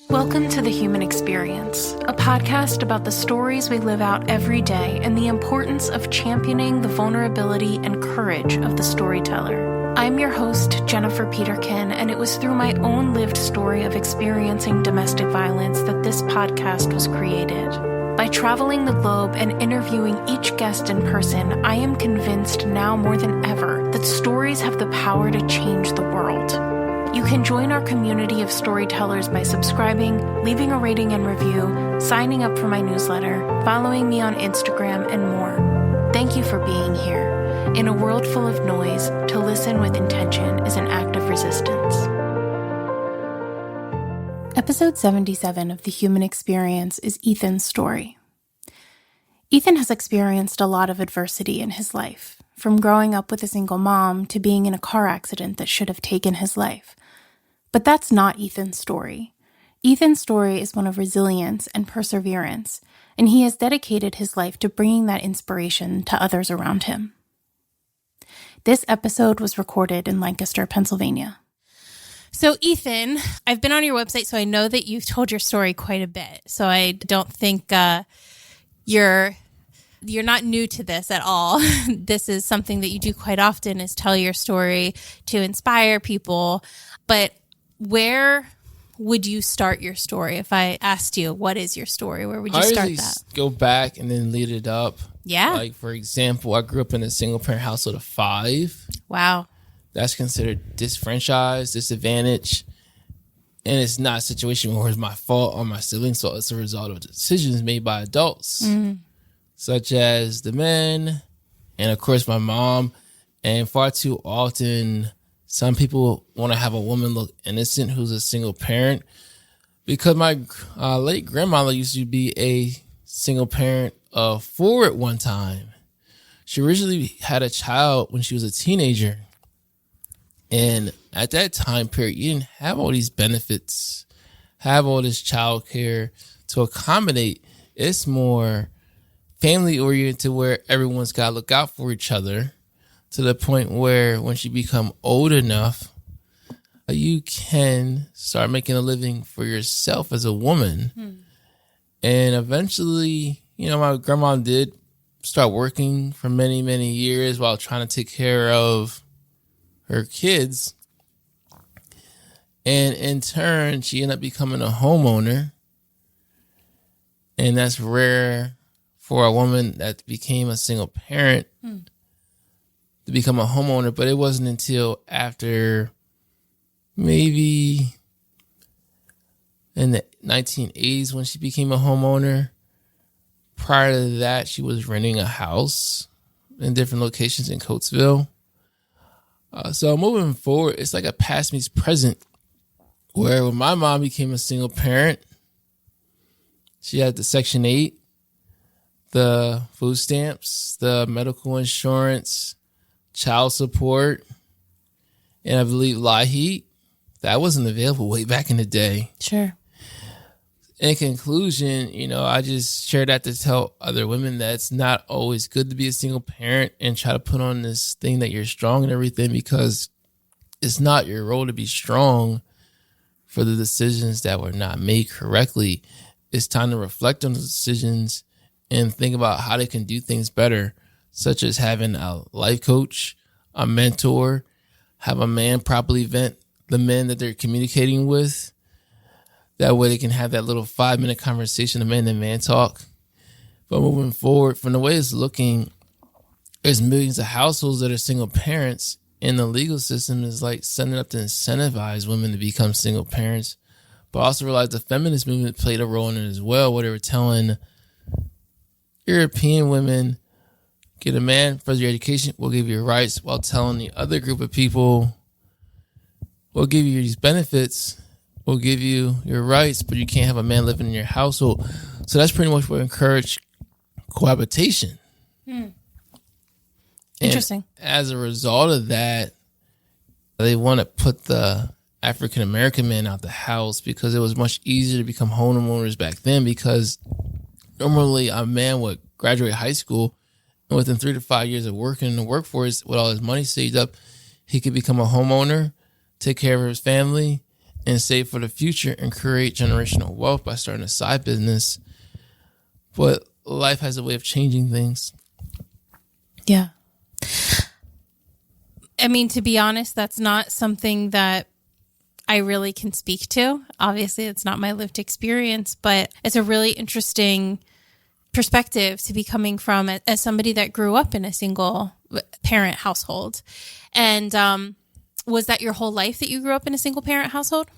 Welcome to The Human Experience, a podcast about the stories we live out every day and the importance of championing the vulnerability and courage of the storyteller. I'm your host, Jennifer Peterkin, and it was through my own lived story of experiencing domestic violence that this podcast was created. By traveling the globe and interviewing each guest in person, I am convinced now more than ever that stories have the power to change the world. You can join our community of storytellers by subscribing, leaving a rating and review, signing up for my newsletter, following me on Instagram, and more. Thank you for being here. In a world full of noise, to listen with intention is an act of resistance. Episode 77 of The Human Experience is Ethan's story. Ethan has experienced a lot of adversity in his life, from growing up with a single mom to being in a car accident that should have taken his life. But that's not Ethan's story. Ethan's story is one of resilience and perseverance, and he has dedicated his life to bringing that inspiration to others around him. This episode was recorded in Lancaster, Pennsylvania. So Ethan, I've been on your website, so I know that you've told your story quite a bit. So I don't think you're not new to this at all. This is something that you do quite often, is tell your story to inspire people. But where would you start your story? If I asked you, what is your story? Where would you start that? Go back and then lead it up. Yeah. Like, for example, I grew up in a single parent household of 5. Wow. That's considered disfranchised, disadvantaged. And it's not a situation where it's my fault or my siblings' fault. It's a result of decisions made by adults, such as the men and, of course, my mom. And far too often, some people want to have a woman look innocent who's a single parent, because my late grandmother used to be a single parent of 4 at one time. She originally had a child when she was a teenager. And at that time period, you didn't have all these benefits, have all this child care to accommodate. It's more family oriented, where everyone's got to look out for each other, to the point where once you become old enough, you can start making a living for yourself as a woman. And eventually, my grandma did start working for many, many years while trying to take care of her kids. And in turn, she ended up becoming a homeowner. And that's rare for a woman that became a single parent to become a homeowner. But it wasn't until after maybe in the 1980s when she became a homeowner. Prior to that, she was renting a house in different locations in Coatesville. So moving forward, it's like a past meets present, where when my mom became a single parent, she had the Section 8, the food stamps, the medical insurance, child support, and I believe LIHEAP. That wasn't available way back in the day. Sure. In conclusion, I just share that to tell other women that it's not always good to be a single parent and try to put on this thing that you're strong and everything, because it's not your role to be strong for the decisions that were not made correctly. It's time to reflect on the decisions and think about how they can do things better, such as having a life coach, a mentor, have a man properly vent the men that they're communicating with. That way they can have that little 5-minute conversation of man-to-man talk. But moving forward, from the way it's looking, there's millions of households that are single parents, and the legal system is like setting up to incentivize women to become single parents. But also realize the feminist movement played a role in it as well, where they were telling European women, get a man for your education, we'll give you your rights, while telling the other group of people, we'll give you these benefits, we'll give you your rights, but you can't have a man living in your household. So that's pretty much what encouraged cohabitation. Interesting. And as a result of that, they want to put the African American men out the house, because it was much easier to become homeowners back then, because normally a man would graduate high school and within 3 to 5 years of working in the workforce with all his money saved up, he could become a homeowner, take care of his family, and save for the future and create generational wealth by starting a side business. But life has a way of changing things. Yeah. I mean, to be honest, that's not something that I really can speak to. Obviously, it's not my lived experience, but it's a really interesting perspective to be coming from as somebody that grew up in a single parent household. And was that your whole life that you grew up in a single parent household?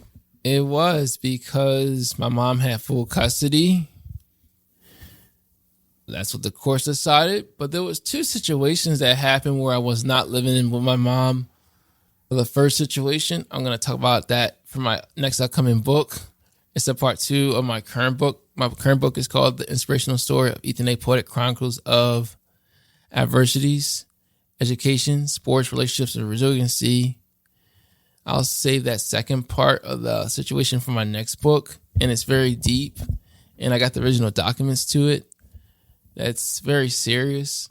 It was, because my mom had full custody. That's what the court decided. But there was 2 situations that happened where I was not living with my mom. The first situation, I'm going to talk about that for my next upcoming book. It's a part 2 of my current book. My current book is called The Inspirational Story of Ethan Poetic, Chronicles of Adversities, Education, Sports, Relationships, and Resiliency. I'll save that second part of the situation for my next book, and it's very deep, and I got the original documents to it. That's very serious.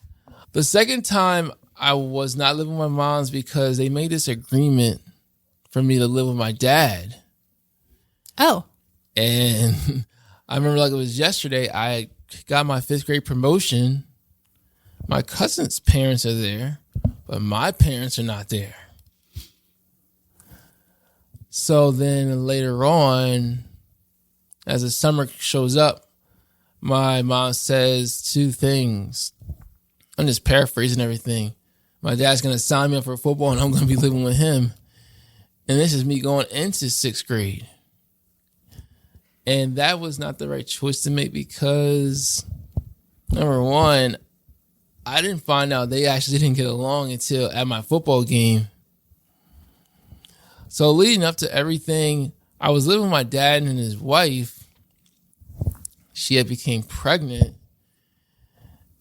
The second time I was not living with my mom's because they made this agreement for me to live with my dad. Oh. And I remember like it was yesterday, I got my 5th grade promotion. My cousin's parents are there, but my parents are not there. So then later on, as the summer shows up, my mom says 2 things. I'm just paraphrasing everything. My dad's going to sign me up for football and I'm going to be living with him. And this is me going into 6th grade. And that was not the right choice to make because, number one, I didn't find out they actually didn't get along until at my football game. So leading up to everything, I was living with my dad and his wife. She had became pregnant.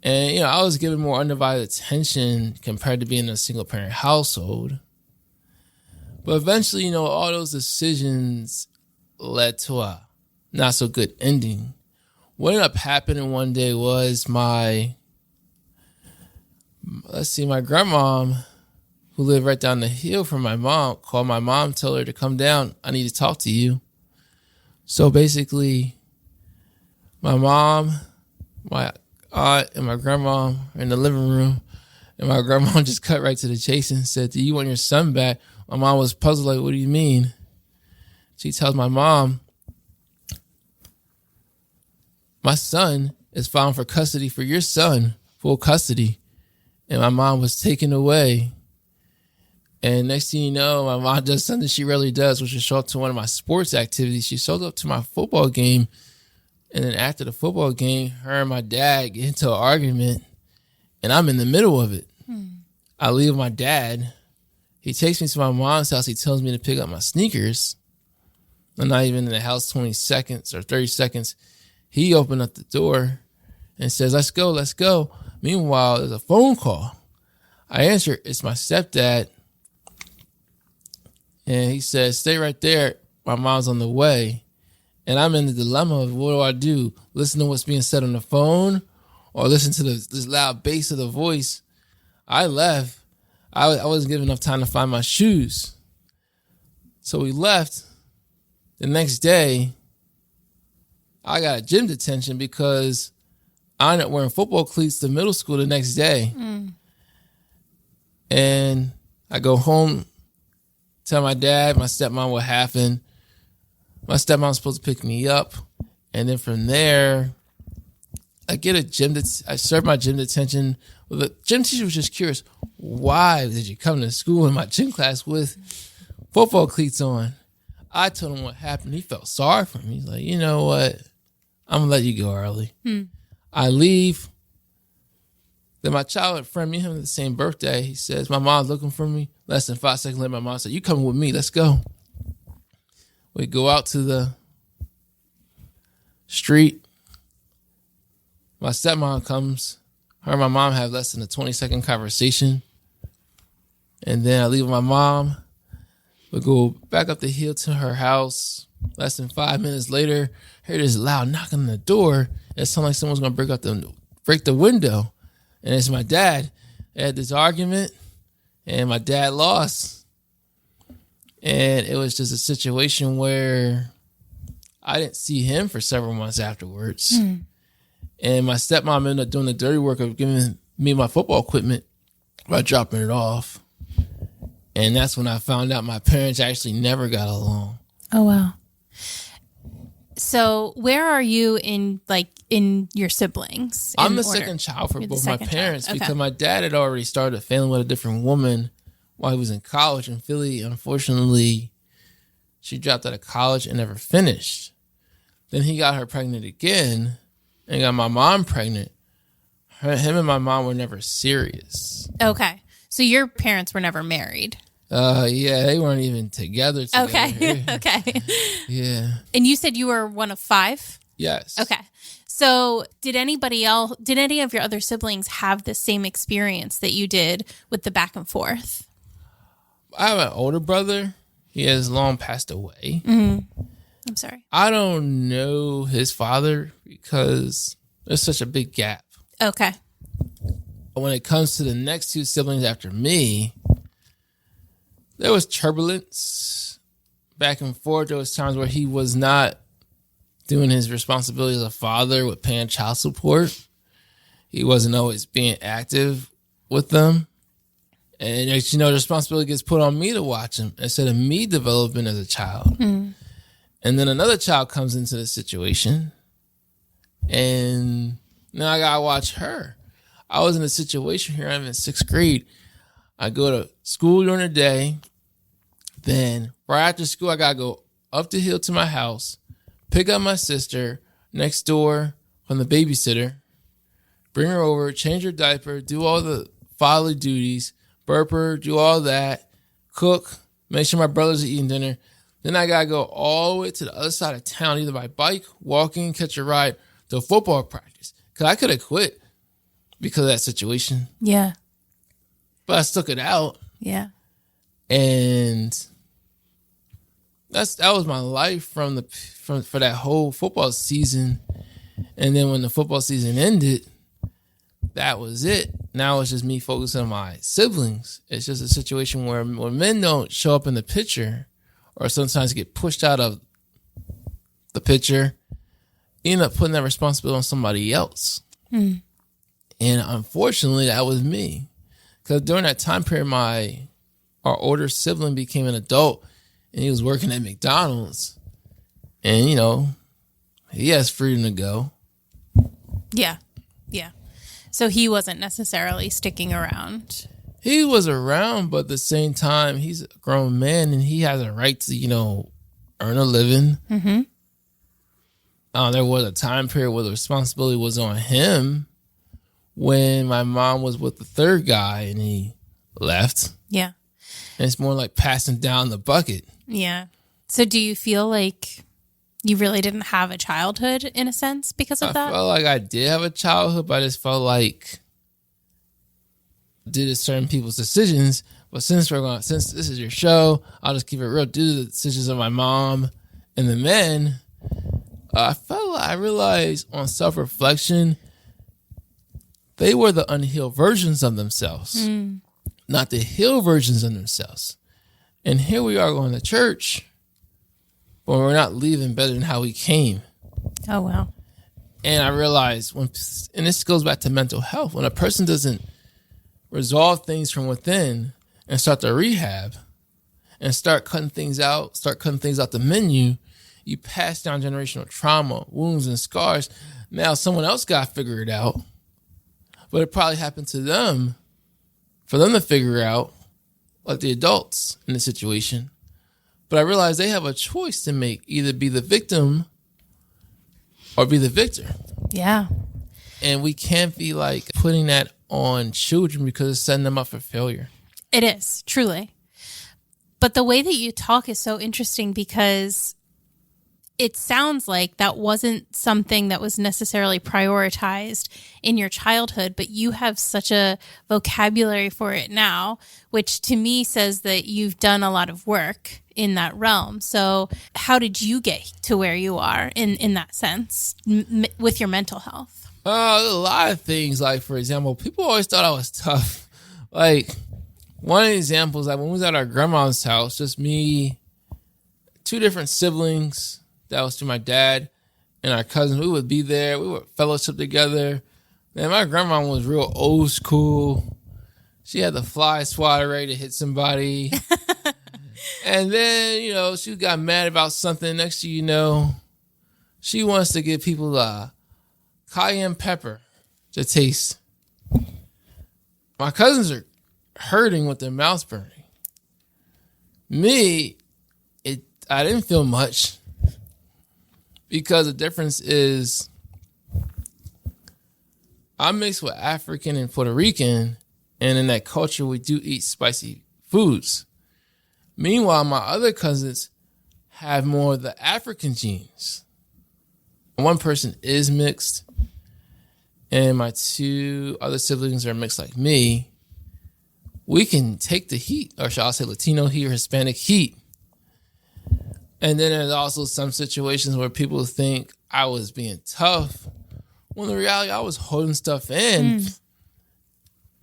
And, I was given more undivided attention compared to being in a single parent household. But eventually, all those decisions led to a not so good ending. What ended up happening one day was my grandmom, who lived right down the hill from my mom, called my mom, told her to come down. I need to talk to you. So basically, my mom, my aunt, and my grandma are in the living room. And my grandma just cut right to the chase and said, "Do you want your son back?" My mom was puzzled, like, "What do you mean?" She tells my mom, "My son is filing for custody for your son, full custody." And my mom was taken away. And next thing you know, my mom does something she rarely does, which is show up to one of my sports activities. She showed up to my football game. And then after the football game, her and my dad get into an argument. And I'm in the middle of it. I leave my dad. He takes me to my mom's house. He tells me to pick up my sneakers. I'm not even in the house 20 seconds or 30 seconds. He opened up the door and says, let's go, let's go. Meanwhile, there's a phone call. I answer, it's my stepdad. And he says, stay right there. My mom's on the way. And I'm in the dilemma of what do? Listen to what's being said on the phone or listen to this loud bass of the voice? I left. I wasn't given enough time to find my shoes. So we left. The next day, I got a gym detention because I ended up wearing football cleats to middle school the next day. And I go home, tell my dad, my stepmom what happened. My stepmom's supposed to pick me up. And then from there, I get I serve my gym detention. Well, the gym teacher was just curious, why did you come to school in my gym class with football cleats on? I told him what happened. He felt sorry for me. He's like, you know what? I'm going to let you go early. I leave. Then my childhood friend, me and him had the same birthday. He says, my mom's looking for me. Less than 5 seconds later, my mom said, you coming with me. Let's go. We go out to the street. My stepmom comes. Her and my mom have less than a 20-second conversation. And then I leave with my mom. We go back up the hill to her house. Less than 5 minutes later, I hear this loud knocking on the door. It sounds like someone's going to break the window. And it's my dad. They had this argument, and my dad lost. And it was just a situation where I didn't see him for several months afterwards. And my stepmom ended up doing the dirty work of giving me my football equipment by dropping it off. And that's when I found out my parents actually never got along. Oh, wow. So where are you in your siblings? I'm the second child for both my parents because my dad had already started a family with a different woman while he was in college in Philly. Unfortunately, she dropped out of college and never finished. Then he got her pregnant again and got my mom pregnant. Him and my mom were never serious. Okay. So your parents were never married? Yeah, they weren't even together. Okay. Okay. Yeah. And you said you were one of 5? Yes. Okay. So did any of your other siblings have the same experience that you did with the back and forth? I have an older brother. He has long passed away. I'm sorry. I don't know his father because there's such a big gap. Okay. When it comes to the next 2 siblings after me, there was turbulence back and forth. There was times where he was not doing his responsibility as a father with paying child support. He wasn't always being active with them. And, the responsibility gets put on me to watch him instead of me developing as a child. And then another child comes into the situation, and now I got to watch her. I was in a situation here. I'm in 6th grade. I go to school during the day. Then right after school, I got to go up the hill to my house, pick up my sister next door from the babysitter, bring her over, change her diaper, do all the fatherly duties, burp her, do all that, cook, make sure my brothers are eating dinner. Then I got to go all the way to the other side of town, either by bike, walking, catch a ride to football practice. Because I could have quit because of that situation. Yeah. But I stuck it out. Yeah. And that was my life for that whole football season. And then when the football season ended, that was it. Now it's just me focusing on my siblings. It's just a situation where when men don't show up in the picture or sometimes get pushed out of the picture, you end up putting that responsibility on somebody else. And unfortunately, that was me. Because during that time period, our older sibling became an adult and he was working at McDonald's. And, he has freedom to go. Yeah. Yeah. So he wasn't necessarily sticking around. He was around, but at the same time, he's a grown man and he has a right to, earn a living. There was a time period where the responsibility was on him when my mom was with the third guy and he left. Yeah. And it's more like passing down the bucket. Yeah. So do you feel like you really didn't have a childhood in a sense because of that? I felt like I did have a childhood, but I just felt like due to certain people's decisions. But since this is your show, I'll just keep it real. Due to the decisions of my mom and the men, I realized on self-reflection, they were the unhealed versions of themselves, not the healed versions of themselves. And here we are going to church, but we're not leaving better than how we came. Oh, wow. And I realized and this goes back to mental health, when a person doesn't resolve things from within and start to rehab and start cutting things out the menu, you pass down generational trauma, wounds, and scars. Now someone else got to figure it out, but it probably happened to them for them to figure out, like the adults in the situation. But I realized they have a choice to make, either be the victim or be the victor. Yeah. And we can't be like putting that on children because it's setting them up for failure. It is, truly. But the way that you talk is so interesting because it sounds like that wasn't something that was necessarily prioritized in your childhood, but you have such a vocabulary for it now, which to me says that you've done a lot of work in that realm. So how did you get to where you are in that sense with your mental health? A lot of things. Like, for example, people always thought I was tough. Like, One example is like when we was at our grandma's house, just me, two different siblings. That was through my dad and our cousins. We would be there. We would fellowship together. Man, my grandma was real old school. She had the fly swatter ready to hit somebody. And then, you know, she got mad about something. Next thing you know, she wants to give people cayenne pepper to taste. My cousins are hurting with their mouths burning. Me, I didn't feel much because the difference is I'm mixed with African and Puerto Rican, and in that culture we do eat spicy foods. Meanwhile, my other cousins have more of the African genes. One person is mixed, and my two other siblings are mixed like me. We can take the heat, or shall I say Latino heat or Hispanic heat. And then there's also some situations where people think I was being tough, when in reality I was holding stuff in.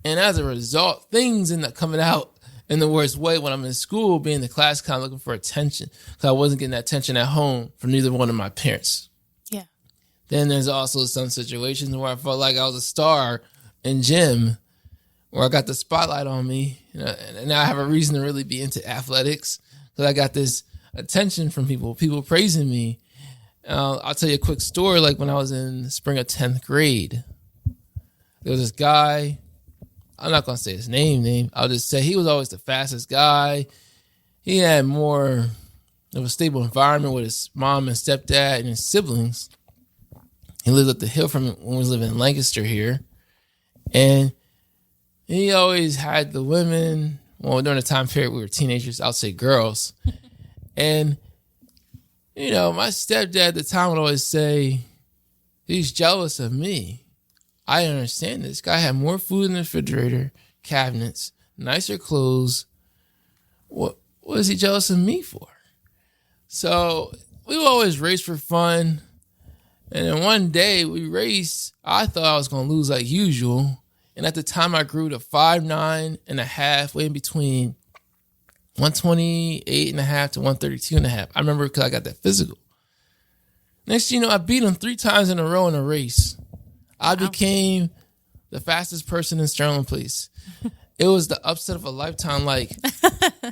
And as a result, things end up coming out in the worst way when I'm in school, being in the class kind of looking for attention, because I wasn't getting that attention at home from neither one of my parents. Yeah. Then there's also some situations where I felt like I was a star in gym, where I got the spotlight on me, and now I have a reason to really be into athletics, because I got this attention from people praising me. I'll tell you a quick story. Like when I was in the spring of 10th grade, there was this guy. I'm not going to say his name. I'll just say he was always the fastest guy. He had more of a stable environment with his mom and stepdad and his siblings. He lived up the hill from when we was living in Lancaster here. And he always had the women, well, during the time period we were teenagers, I'll say girls. And, you know, my stepdad at the time would always say, he's jealous of me. I understand this. Guy had more food in the refrigerator, cabinets, nicer clothes. What is he jealous of me for? So we would always race for fun. And then one day we raced. I thought I was going to lose like usual. And at the time I grew to 5'9.5", weighing between 128.5 to 132.5. I remember because I got that physical. Next thing you know, I beat him 3 times in a row in a race. I became the fastest person in Sterling Place. It was the upset of a lifetime. Like,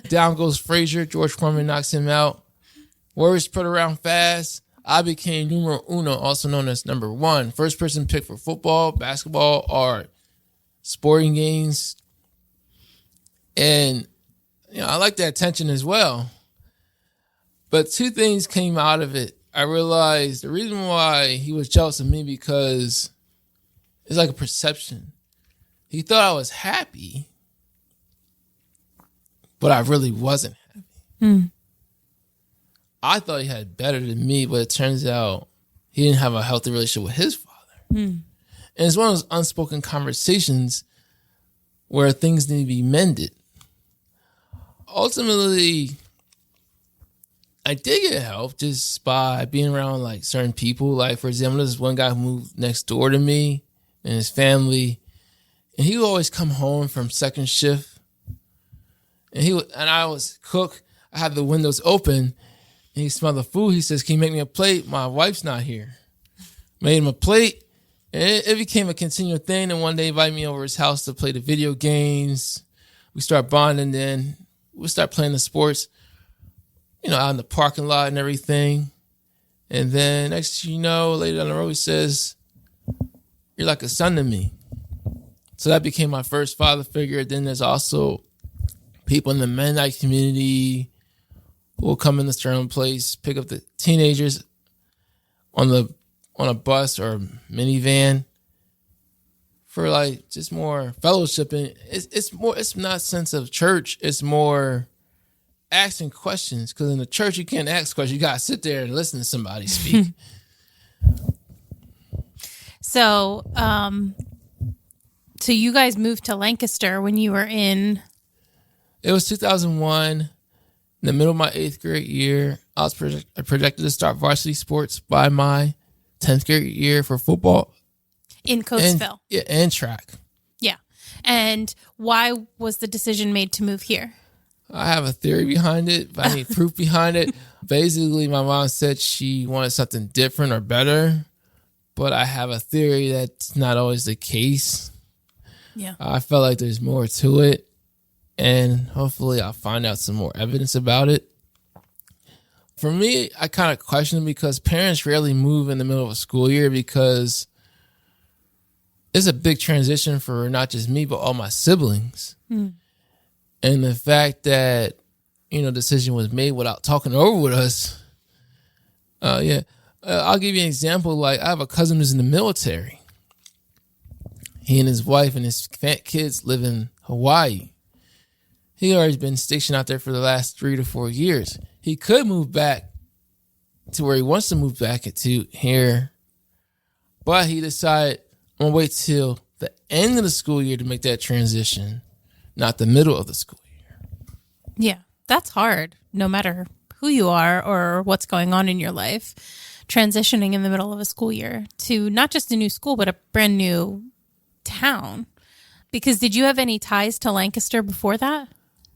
down goes Frazier. George Foreman knocks him out. Words spread around fast. I became numero uno, also known as number 1. First person picked for football, basketball, or sporting games. And, you know, I like that attention as well. But 2 things came out of it. I realized the reason why he was jealous of me because it's like a perception. He thought I was happy, but I really wasn't happy. I thought he had better than me, but it turns out he didn't have a healthy relationship with his father. And it's one of those unspoken conversations where things need to be mended. Ultimately, I did get help just by being around like certain people. Like, for example, there's one guy who moved next door to me and his family, and he would always come home from second shift, and I was cook. I had the windows open, and he smelled the food. He says, "Can you make me a plate? My wife's not here." Made him a plate, and it became a continual thing. And one day, he invited me over to his house to play the video games. We start bonding. Then we start playing the sports, you know, out in the parking lot and everything. And then next thing you know, later down the road, he says, "You're like a son to me." So that became my first father figure. Then there's also people in the Mennonite community who will come in the Sterling Place, pick up the teenagers on a bus or minivan for like just more fellowship. And it's not a sense of church. It's more asking questions, because in the church you can't ask questions. You gotta sit there and listen to somebody speak. So you guys moved to Lancaster when you were in? It was 2001, in the middle of my 8th grade year. I was projected to start varsity sports by my 10th grade year for football. In Coatesville. And track. Yeah. And why was the decision made to move here? I have a theory behind it, but I need proof behind it. Basically, my mom said she wanted something different or better, but I have a theory that's not always the case. Yeah. I felt like there's more to it, and hopefully I'll find out some more evidence about it. For me, I kind of question it because parents rarely move in the middle of a school year because it's a big transition for not just me, but all my siblings. Mm. And the fact that, decision was made without talking over with us. I'll give you an example. Like, I have a cousin who's in the military. He and his wife and his kids live in Hawaii. He already been stationed out there for the last 3 to 4 years. He could move back to where he wants to move back to here, but he decided, I'm going to wait till the end of the school year to make that transition, not the middle of the school year. Yeah, that's hard, no matter who you are or what's going on in your life. Transitioning in the middle of a school year to not just a new school, but a brand new town. Because did you have any ties to Lancaster before that?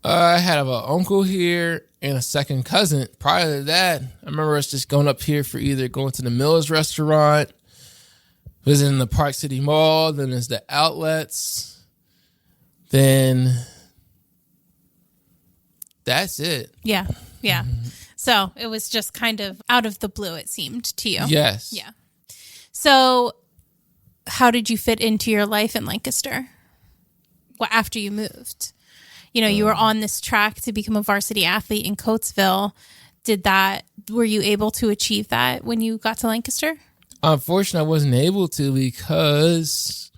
I had an uncle here and a second cousin. Prior to that, I remember us just going up here for either going to the Mills restaurant, visiting the Park City Mall, then there's the outlets. Then that's it. Yeah. Mm-hmm. So it was just kind of out of the blue, it seemed to you. Yes. Yeah. So how did you fit into your life in Lancaster after you moved? You were on this track to become a varsity athlete in Coatesville. Were you able to achieve that when you got to Lancaster? Unfortunately, I wasn't able to because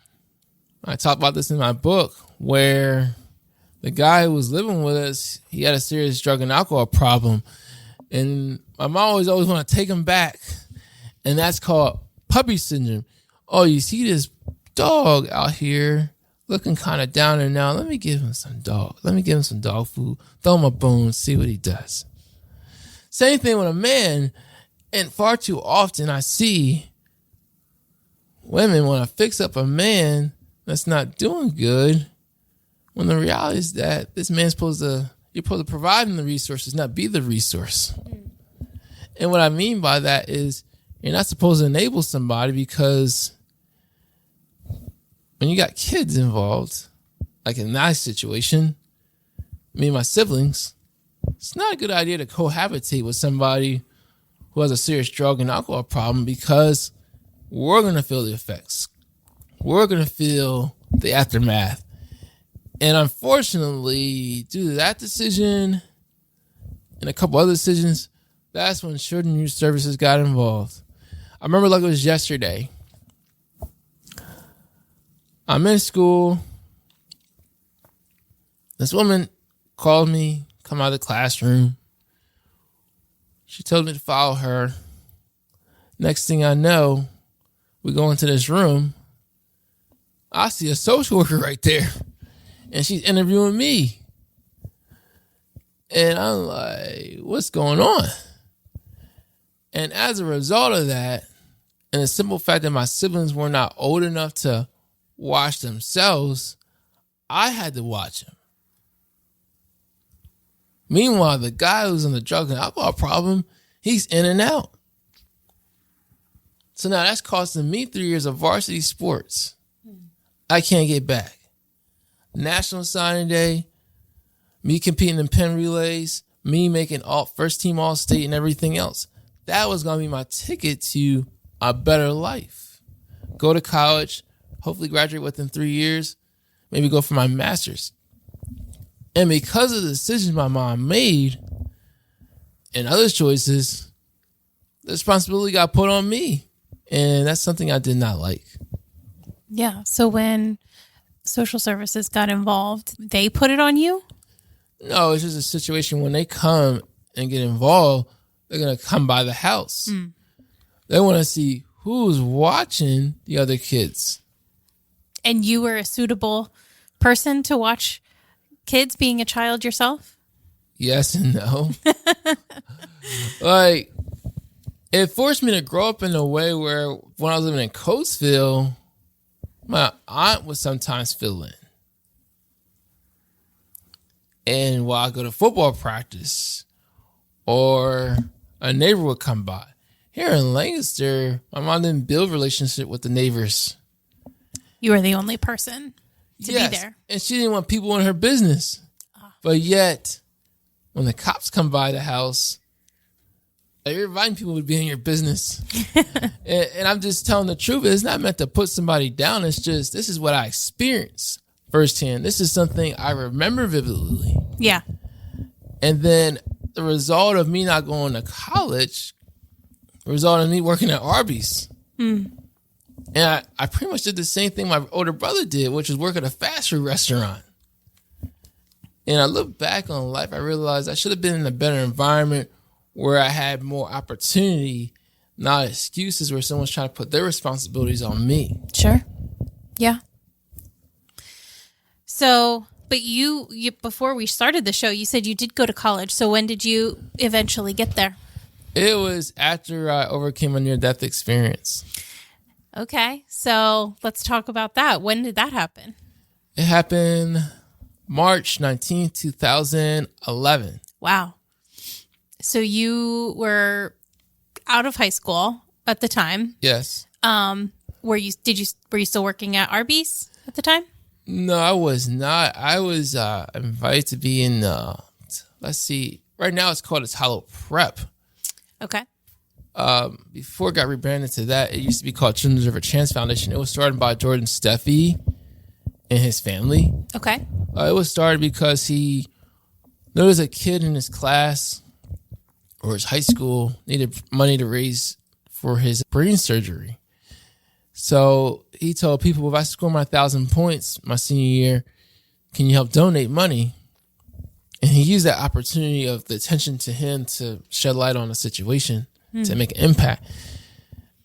I talk about this in my book where the guy who was living with us, he had a serious drug and alcohol problem. And my mom always want to take him back. And that's called puppy syndrome. Oh, you see this dog out here looking kind of down and now. Let me give him some dog. Let me give him some dog food. Throw him a bone, see what he does. Same thing with a man. And far too often I see women want to fix up a man that's not doing good when the reality is that this man's you're supposed to provide him the resources, not be the resource. Mm. And what I mean by that is you're not supposed to enable somebody because when you got kids involved, like in that situation, me and my siblings, it's not a good idea to cohabitate with somebody who has a serious drug and alcohol problem because we're going to feel the effects. We're going to feel the aftermath. And unfortunately, due to that decision and a couple other decisions, that's when Children's Youth Services got involved. I remember like it was yesterday. I'm in school. This woman called me, come out of the classroom. She told me to follow her. Next thing I know, we go into this room. I see a social worker right there. And she's interviewing me. And I'm like, what's going on? And as a result of that, and the simple fact that my siblings were not old enough to watch themselves, I had to watch them. Meanwhile, the guy who's in the drug and alcohol problem, he's in and out. So now that's costing me 3 years of varsity sports. I can't get back. National Signing Day, me competing in pen relays, me making first team All-State and everything else. That was going to be my ticket to a better life. Go to college, hopefully graduate within 3 years, maybe go for my master's. And because of the decisions my mom made and other choices, the responsibility got put on me. And that's something I did not like. Yeah. So when social services got involved, they put it on you? No, it's just a situation when they come and get involved, they're going to come by the house. Mm. They want to see who's watching the other kids. And you were a suitable person to watch kids being a child yourself? Yes and no. Like, it forced me to grow up in a way where when I was living in Coatesville, my aunt would sometimes fill in. And while I go to football practice or a neighbor would come by. Here in Lancaster, my mom didn't build relationship with the neighbors. You were the only person to be there. And she didn't want people in her business. But yet, when the cops come by the house, you're inviting people to be in your business. and I'm just telling the truth. It's not meant to put somebody down. It's just, this is what I experienced firsthand. This is something I remember vividly. Yeah. And then the result of me not going to college, the result of me working at Arby's. And I pretty much did the same thing my older brother did, which was work at a fast food restaurant. And I look back on life, I realized I should have been in a better environment where I had more opportunity, not excuses where someone's trying to put their responsibilities on me. Sure. Yeah. So, but you before we started the show, you said you did go to college. So when did you eventually get there? It was after I overcame a near-death experience. Okay. So let's talk about that. When did that happen? It happened March 19th, 2011. Wow. So you were out of high school at the time. Yes. Were you still working at Arby's at the time? No, I was not. I was invited to be in, let's see, right now it's called a Hollow Prep. Okay. Before it got rebranded to that, it used to be called Children's River Chance Foundation. It was started by Jordan Steffi and his family. Okay. It was started because there was a kid in his class or his high school needed money to raise for his brain surgery. So he told people, if I score my 1,000 points my senior year, can you help donate money? And he used that opportunity of the attention to him to shed light on the situation, to make an impact.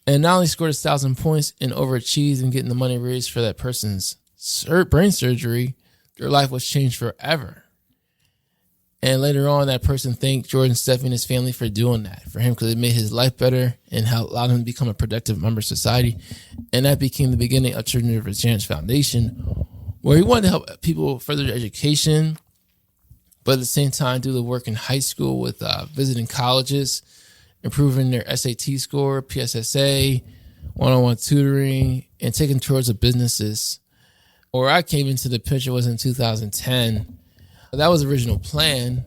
And not only scored his 1,000 points and overachieved in getting the money raised for that person's brain surgery, their life was changed forever. And later on, that person thanked Jordan Steffi and his family for doing that for him, because it made his life better and allowed him to become a productive member of society. And that became the beginning of Children's River Chance Foundation, where he wanted to help people further their education, but at the same time do the work in high school with visiting colleges, improving their SAT score, PSSA, one-on-one tutoring, and taking tours of businesses. Where I came into the picture was in 2010. That was the original plan,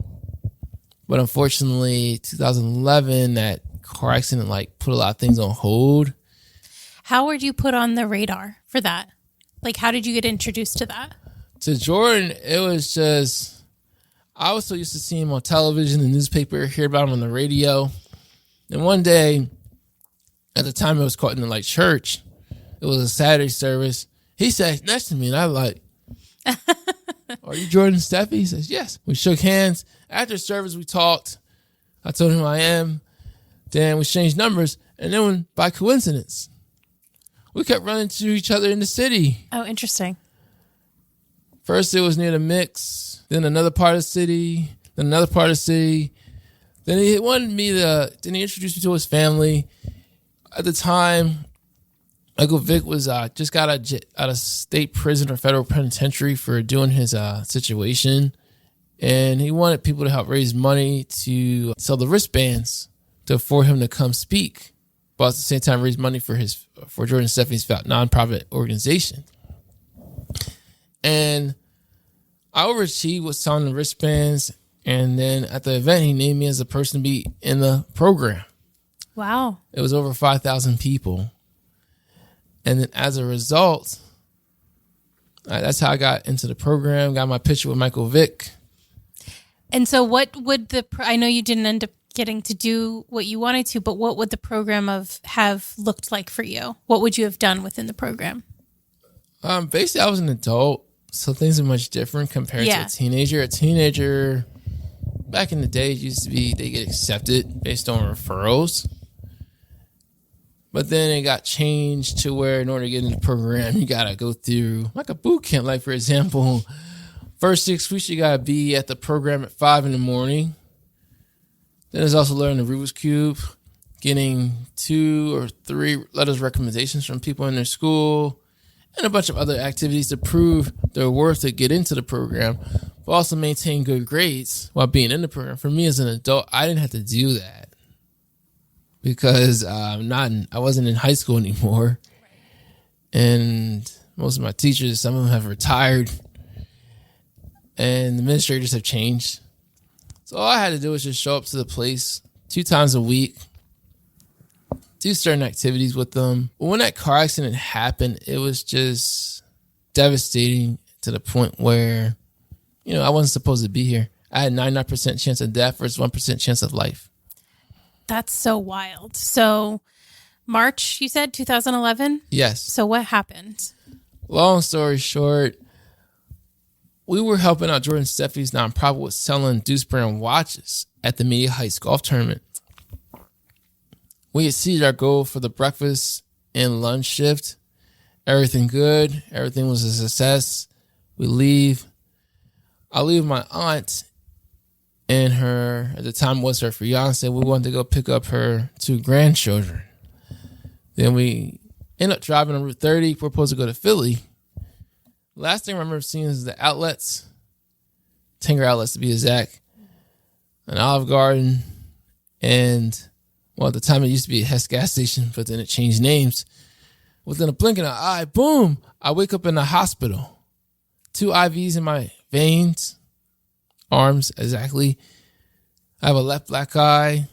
but unfortunately, 2011, that car accident put a lot of things on hold. How were you put on the radar for that? How did you get introduced to that? To Jordan, it was just, I was so used to seeing him on television, the newspaper, hear about him on the radio. And one day, at the time it was called in church, it was a Saturday service. He sat next to me, and I was are you Jordan Steffi? He says, yes. We shook hands. After service, we talked. I told him who I am. Then we exchanged numbers. And then by coincidence, we kept running into each other in the city. Oh, interesting. First, it was near the Mix. Then another part of the city. Then another part of the city. Then he introduced me to his family. At the time, Uncle Vic was just got out of state prison or federal penitentiary for doing his situation. And he wanted people to help raise money to sell the wristbands for him to come speak, but at the same time raise money for Jordan Steffi's nonprofit organization. And I overachieved with selling the wristbands. And then at the event, he named me as a person to be in the program. Wow. It was over 5,000 people. And then as a result, that's how I got into the program, got my picture with Michael Vick. And so what would I know you didn't end up getting to do what you wanted to, but what would the program have looked like for you? What would you have done within the program? Basically, I was an adult, so things are much different compared to a teenager. A teenager, back in the day, used to be, they get accepted based on referrals. But then it got changed to where in order to get into the program, you got to go through a boot camp. For example, first 6 weeks, you got to be at the program at 5 a.m. Then there's also learning the Rubik's Cube, getting 2 or 3 letters of recommendations from people in their school, and a bunch of other activities to prove their worth to get into the program, but also maintain good grades while being in the program. For me as an adult, I didn't have to do that because I wasn't in high school anymore. And most of my teachers, some of them have retired, and the administrators have changed. So all I had to do was just show up to the place 2 times a week, do certain activities with them. But when that car accident happened, it was just devastating to the point where, I wasn't supposed to be here. I had 99% chance of death versus 1% chance of life. That's so wild. So March, you said 2011? Yes. So what happened? Long story short, we were helping out Jordan Steffi's nonprofit with selling Deuce brand watches at the Media Heights golf tournament. We exceeded our goal for the breakfast and lunch shift. Everything good. Everything was a success. We leave. I leave my aunt and her, at the time was her fiance. We wanted to go pick up her 2 grandchildren. Then we end up driving on Route 30. We're supposed to go to Philly. Last thing I remember seeing is the outlets, Tanger Outlets to be exact, an Olive Garden, and, at the time it used to be a Hess gas station, but then it changed names. Within a blink of an eye, boom, I wake up in the hospital. 2 IVs in my veins, arms exactly. I have a left black eye,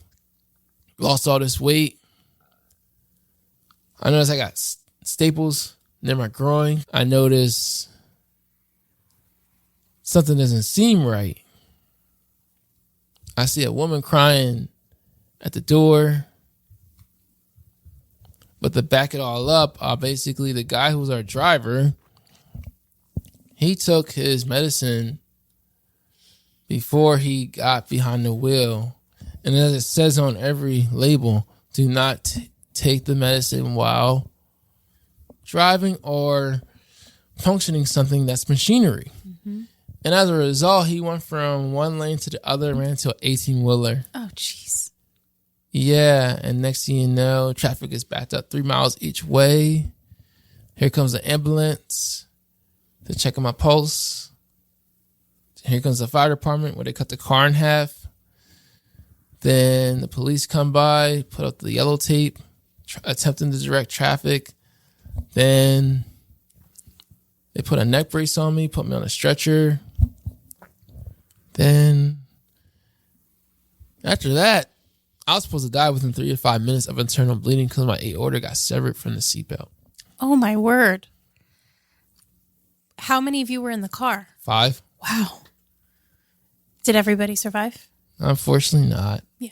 lost all this weight. I noticed I got staples near my groin. I noticed something doesn't seem right. I see a woman crying at the door. But to back it all up, basically the guy who was our driver, he took his medicine before he got behind the wheel. And as it says on every label, do not take the medicine while driving or functioning something that's machinery. Mm-hmm. And as a result, he went from one lane to the other, ran into an 18-wheeler. Oh, jeez. Yeah, and next thing you know, traffic is backed up 3 miles each way. Here comes the ambulance to check on my pulse. Here comes the fire department where they cut the car in half. Then the police come by, put up the yellow tape, attempting to direct traffic. Then they put a neck brace on me, put me on a stretcher. Then after that, I was supposed to die within 3 to 5 minutes of internal bleeding because my aorta got severed from the seatbelt. Oh, my word. How many of you were in the car? 5. Wow. Did everybody survive? Unfortunately not. Yeah.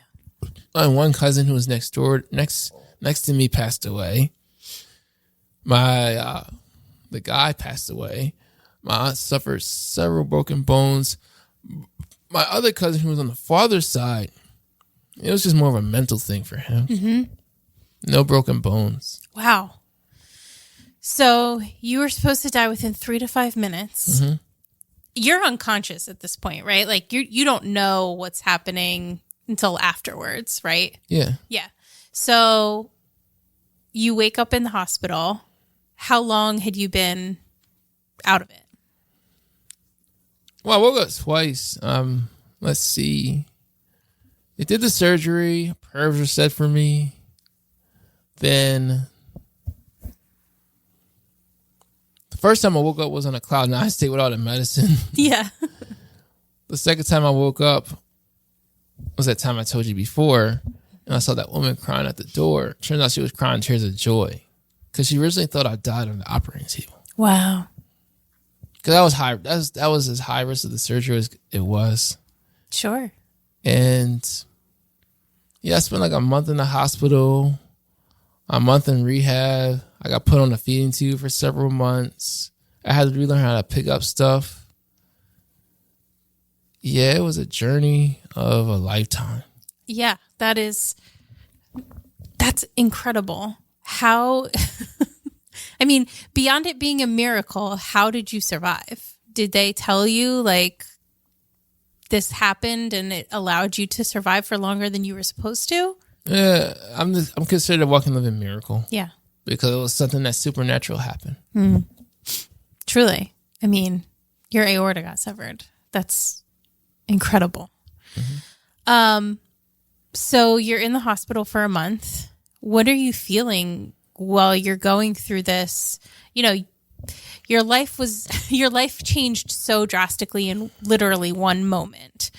My one cousin who was next to me passed away. The guy passed away. My aunt suffered several broken bones. My other cousin who was on the father's side, it was just more of a mental thing for him. Mm-hmm. No broken bones. Wow. So you were supposed to die within 3 to 5 minutes. Mm-hmm. You're unconscious at this point, right? Like you don't know what's happening until afterwards, right? Yeah. Yeah. So you wake up in the hospital. How long had you been out of it? Well, I woke up twice. Let's see. They did the surgery. Prayers were said for me. Then the first time I woke up was on a cloud 9 state with all the medicine. Yeah. The second time I woke up was that time I told you before, and I saw that woman crying at the door. Turns out she was crying tears of joy because she originally thought I died on the operating table. Wow. Because that was high. That was as high risk of the surgery as it was. Sure. And yeah, I spent like a month in the hospital, a month in rehab. I got put on a feeding tube for several months. I had to relearn how to pick up stuff. Yeah, it was a journey of a lifetime. Yeah, that's incredible. How, I mean, beyond it being a miracle, how did you survive? Did they tell you like this happened and it allowed you to survive for longer than you were supposed to? Yeah, I'm considered a walking living miracle. Yeah. Because it was something that supernatural happened. Mm. Truly. I mean, your aorta got severed. That's incredible. So you're in the hospital for a month. What are you feeling while you're going through this? You know, your life changed so drastically in literally one moment.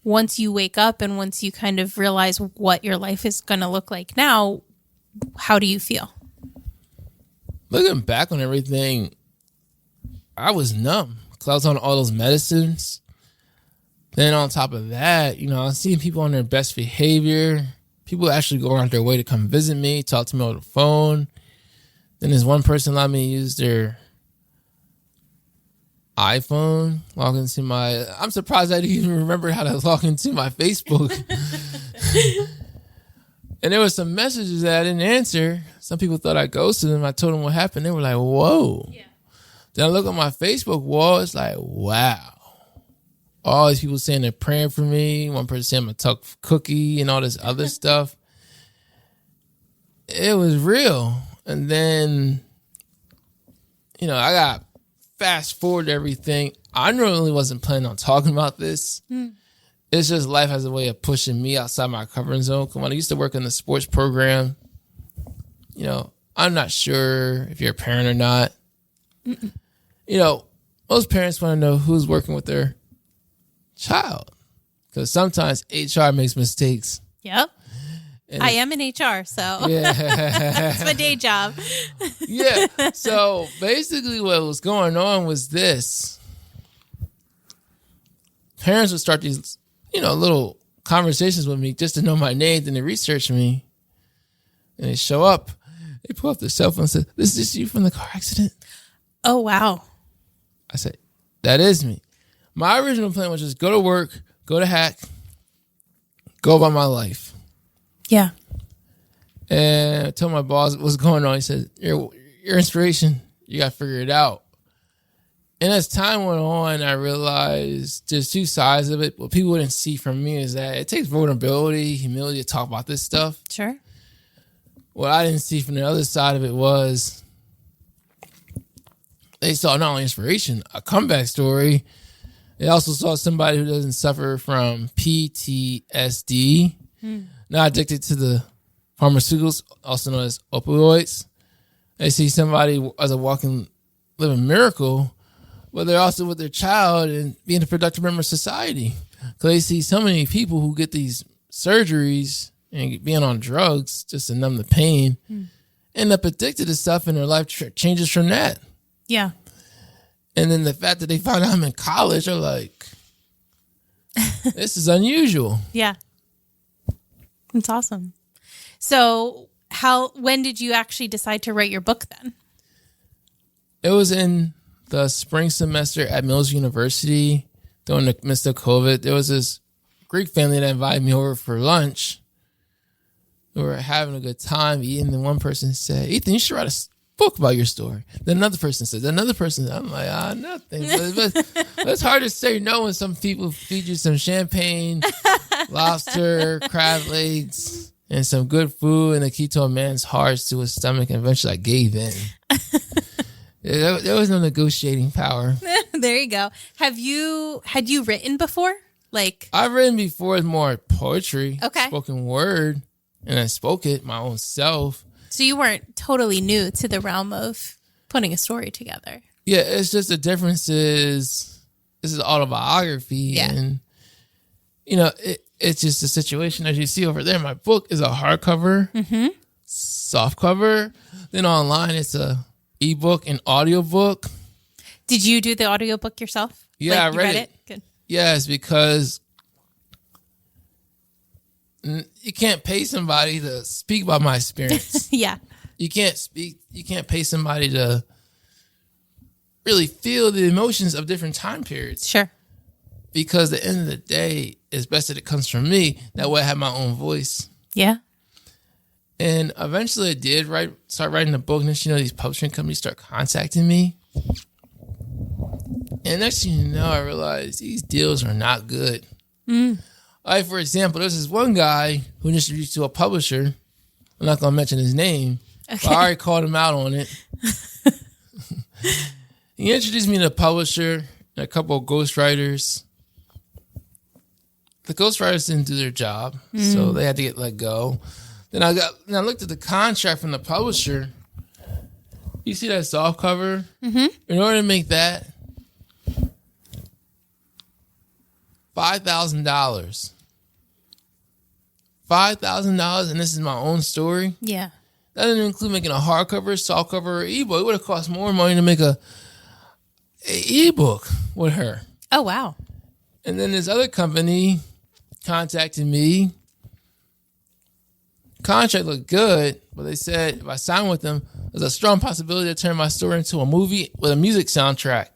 Once you wake up and once you kind of realize what your life is going to look like now, how do you feel? Looking back on everything, I was numb because I was on all those medicines. Then on top of that, you know, I was seeing people on their best behavior. People actually go out their way to come visit me, talk to me on the phone. Then there's one person allowed me to use their iPhone, log into my... I'm surprised I didn't even remember how to log into my Facebook. And there were some messages that I didn't answer. Some people thought I ghosted them. I told them what happened. They were like, whoa. Yeah. Then I look on my Facebook wall. It's like, wow. All these people saying they're praying for me. One person saying I'm a tough cookie and all this other stuff. It was real. And then, you know, I got fast forward everything. I really wasn't planning on talking about this. It's just life has a way of pushing me outside my comfort zone. When I used to work in the sports program, you know, I'm not sure if you're a parent or not. You know, most parents want to know who's working with their child, because sometimes HR makes mistakes. Yep. And I am in HR, so yeah. That's my day job. Yeah. So basically what was going on was this. Parents would start these, you know, little conversations with me just to know my name, then they research me. And they show up. They pull up their cell phone and say, "This is you from the car accident?" Oh, wow. I said, "That is me." My original plan was just go to work, go to hack, go about my life. Yeah. And I told my boss what's going on. He said, your inspiration, you got to figure it out. And as time went on, I realized there's two sides of it. What people didn't see from me is that it takes vulnerability, humility to talk about this stuff. Sure. What I didn't see from the other side of it was they saw not only inspiration, a comeback story. They also saw somebody who doesn't suffer from PTSD, not addicted to the pharmaceuticals, also known as opioids. They see somebody as a walking, living miracle, but they're also with their child and being a productive member of society. Because they see so many people who get these surgeries and being on drugs just to numb the pain, end up addicted to stuff, and their life changes from that. Yeah. And then the fact that they found out I'm in college, they're like, this is unusual. Yeah. That's awesome. So when did you actually decide to write your book then? It was in the spring semester at Mills University during the midst of COVID. There was this Greek family that invited me over for lunch. We were having a good time eating. And one person said, "Ethan, you should write a book about your story." Then another person said, I'm like, nothing. But it's hard to say no when some people feed you some champagne, lobster, crab legs, and some good food, and a keto man's heart to his stomach, and eventually I gave in. There was no negotiating power. There you go. Had you written before? Like, I've written before. It's more poetry, okay, spoken word, and I spoke it my own self. So you weren't totally new to the realm of putting a story together. Yeah, it's just the difference is this is autobiography, and you know it's just a situation as you see over there. My book is a hardcover, soft cover. Then online it's a ebook and audiobook. Did you do the audiobook yourself? Yeah, I read it. Good. Yes, because you can't pay somebody to speak about my experience. Yeah. You can't pay somebody to really feel the emotions of different time periods. Sure. Because at the end of the day, it's best that it comes from me. That way I have my own voice. Yeah. And eventually I did start writing the book. And then, you know, these publishing companies start contacting me. And next thing you know, I realized these deals are not good. Like, for example, there's this one guy who introduced to a publisher. I'm not going to mention his name. Okay. But I already called him out on it. He introduced me to a publisher and a couple of ghostwriters. The ghostwriters didn't do their job, so they had to get let go. Then I looked at the contract from the publisher. You see that soft cover? Mm-hmm. In order to make that, $5,000. $5,000, and this is my own story. Yeah. That didn't include making a hardcover, softcover, or ebook. It would have cost more money to make a ebook with her. Oh, wow. And then this other company contacted me. Contract looked good, but they said if I signed with them, there's a strong possibility to turn my story into a movie with a music soundtrack.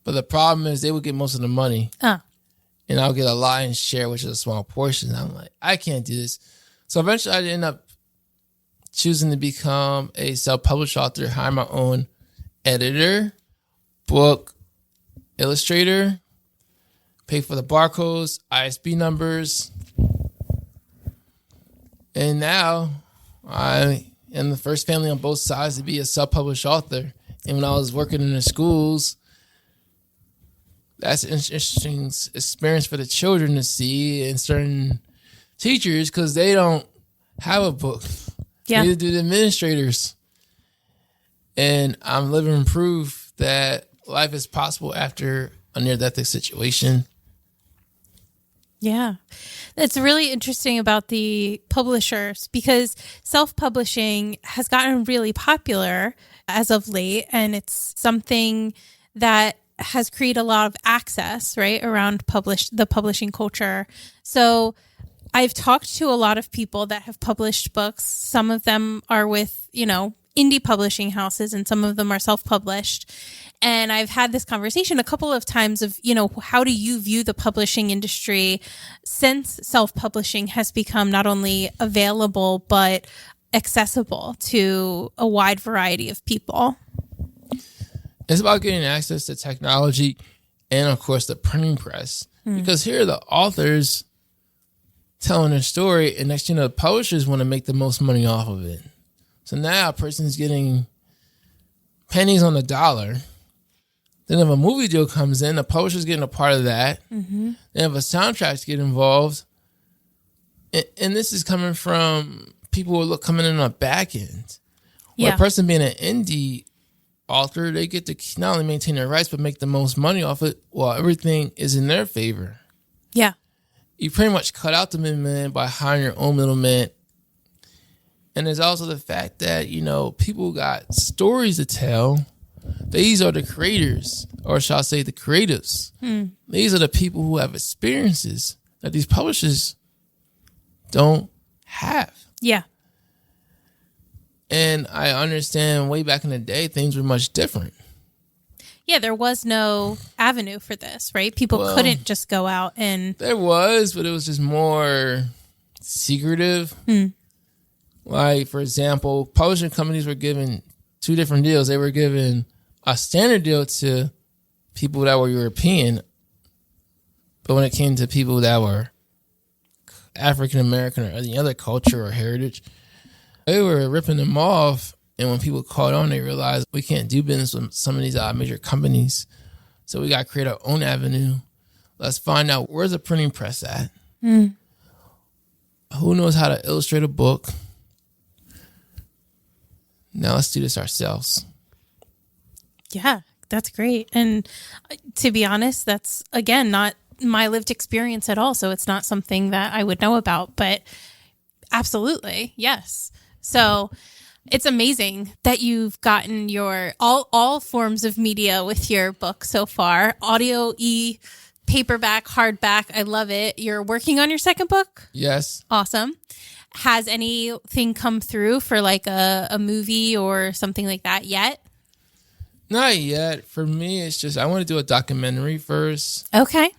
But the problem is they would get most of the money. And I'll get a lion's share, which is a small portion. I'm like, I can't do this. So eventually I ended up choosing to become a self-published author, hire my own editor, book illustrator, pay for the barcodes, ISB numbers. And now I am the first family on both sides to be a self-published author. And when I was working in the schools, that's an interesting experience for the children to see and certain teachers because they don't have a book. Yeah. Neither do the administrators. And I'm living proof that life is possible after a near-death situation. Yeah. It's really interesting about the publishers because self-publishing has gotten really popular as of late, and it's something that has created a lot of access, right, around the publishing culture. So I've talked to a lot of people that have published books. Some of them are with, indie publishing houses, and some of them are self-published. And I've had this conversation a couple of times of, how do you view the publishing industry since self-publishing has become not only available, but accessible to a wide variety of people? It's about getting access to technology and, of course, the printing press. Because here are the authors telling their story, and next the publishers want to make the most money off of it. So now a person's getting pennies on the dollar. Then if a movie deal comes in, the publisher's getting a part of that. Mm-hmm. Then if a soundtracks get involved, and this is coming from people who are coming in on the back end. Where a person being an indie author, they get to not only maintain their rights, but make the most money off it while everything is in their favor. Yeah. You pretty much cut out the middleman by hiring your own middleman. And there's also the fact that, people got stories to tell. These are the creators, or shall I say the creatives. These are the people who have experiences that these publishers don't have. Yeah. And I understand way back in the day, things were much different. Yeah, there was no avenue for this, right? People couldn't just go out and... There was, but it was just more secretive. Like, for example, publishing companies were given two different deals. They were given a standard deal to people that were European, but when it came to people that were African American or any other culture or heritage, they were ripping them off. And when people caught on, they realized we can't do business with some of these major companies. So we got to create our own avenue. Let's find out, where's the printing press at? Who knows how to illustrate a book? Now let's do this ourselves. Yeah, that's great. And to be honest, that's, again, not my lived experience at all. So it's not something that I would know about, but absolutely, yes. So it's amazing that you've gotten your all forms of media with your book so far. Audio, paperback, hardback. I love it. You're working on your second book? Yes. Awesome. Has anything come through for like a movie or something like that yet? Not yet. For me, it's just I want to do a documentary first. Okay.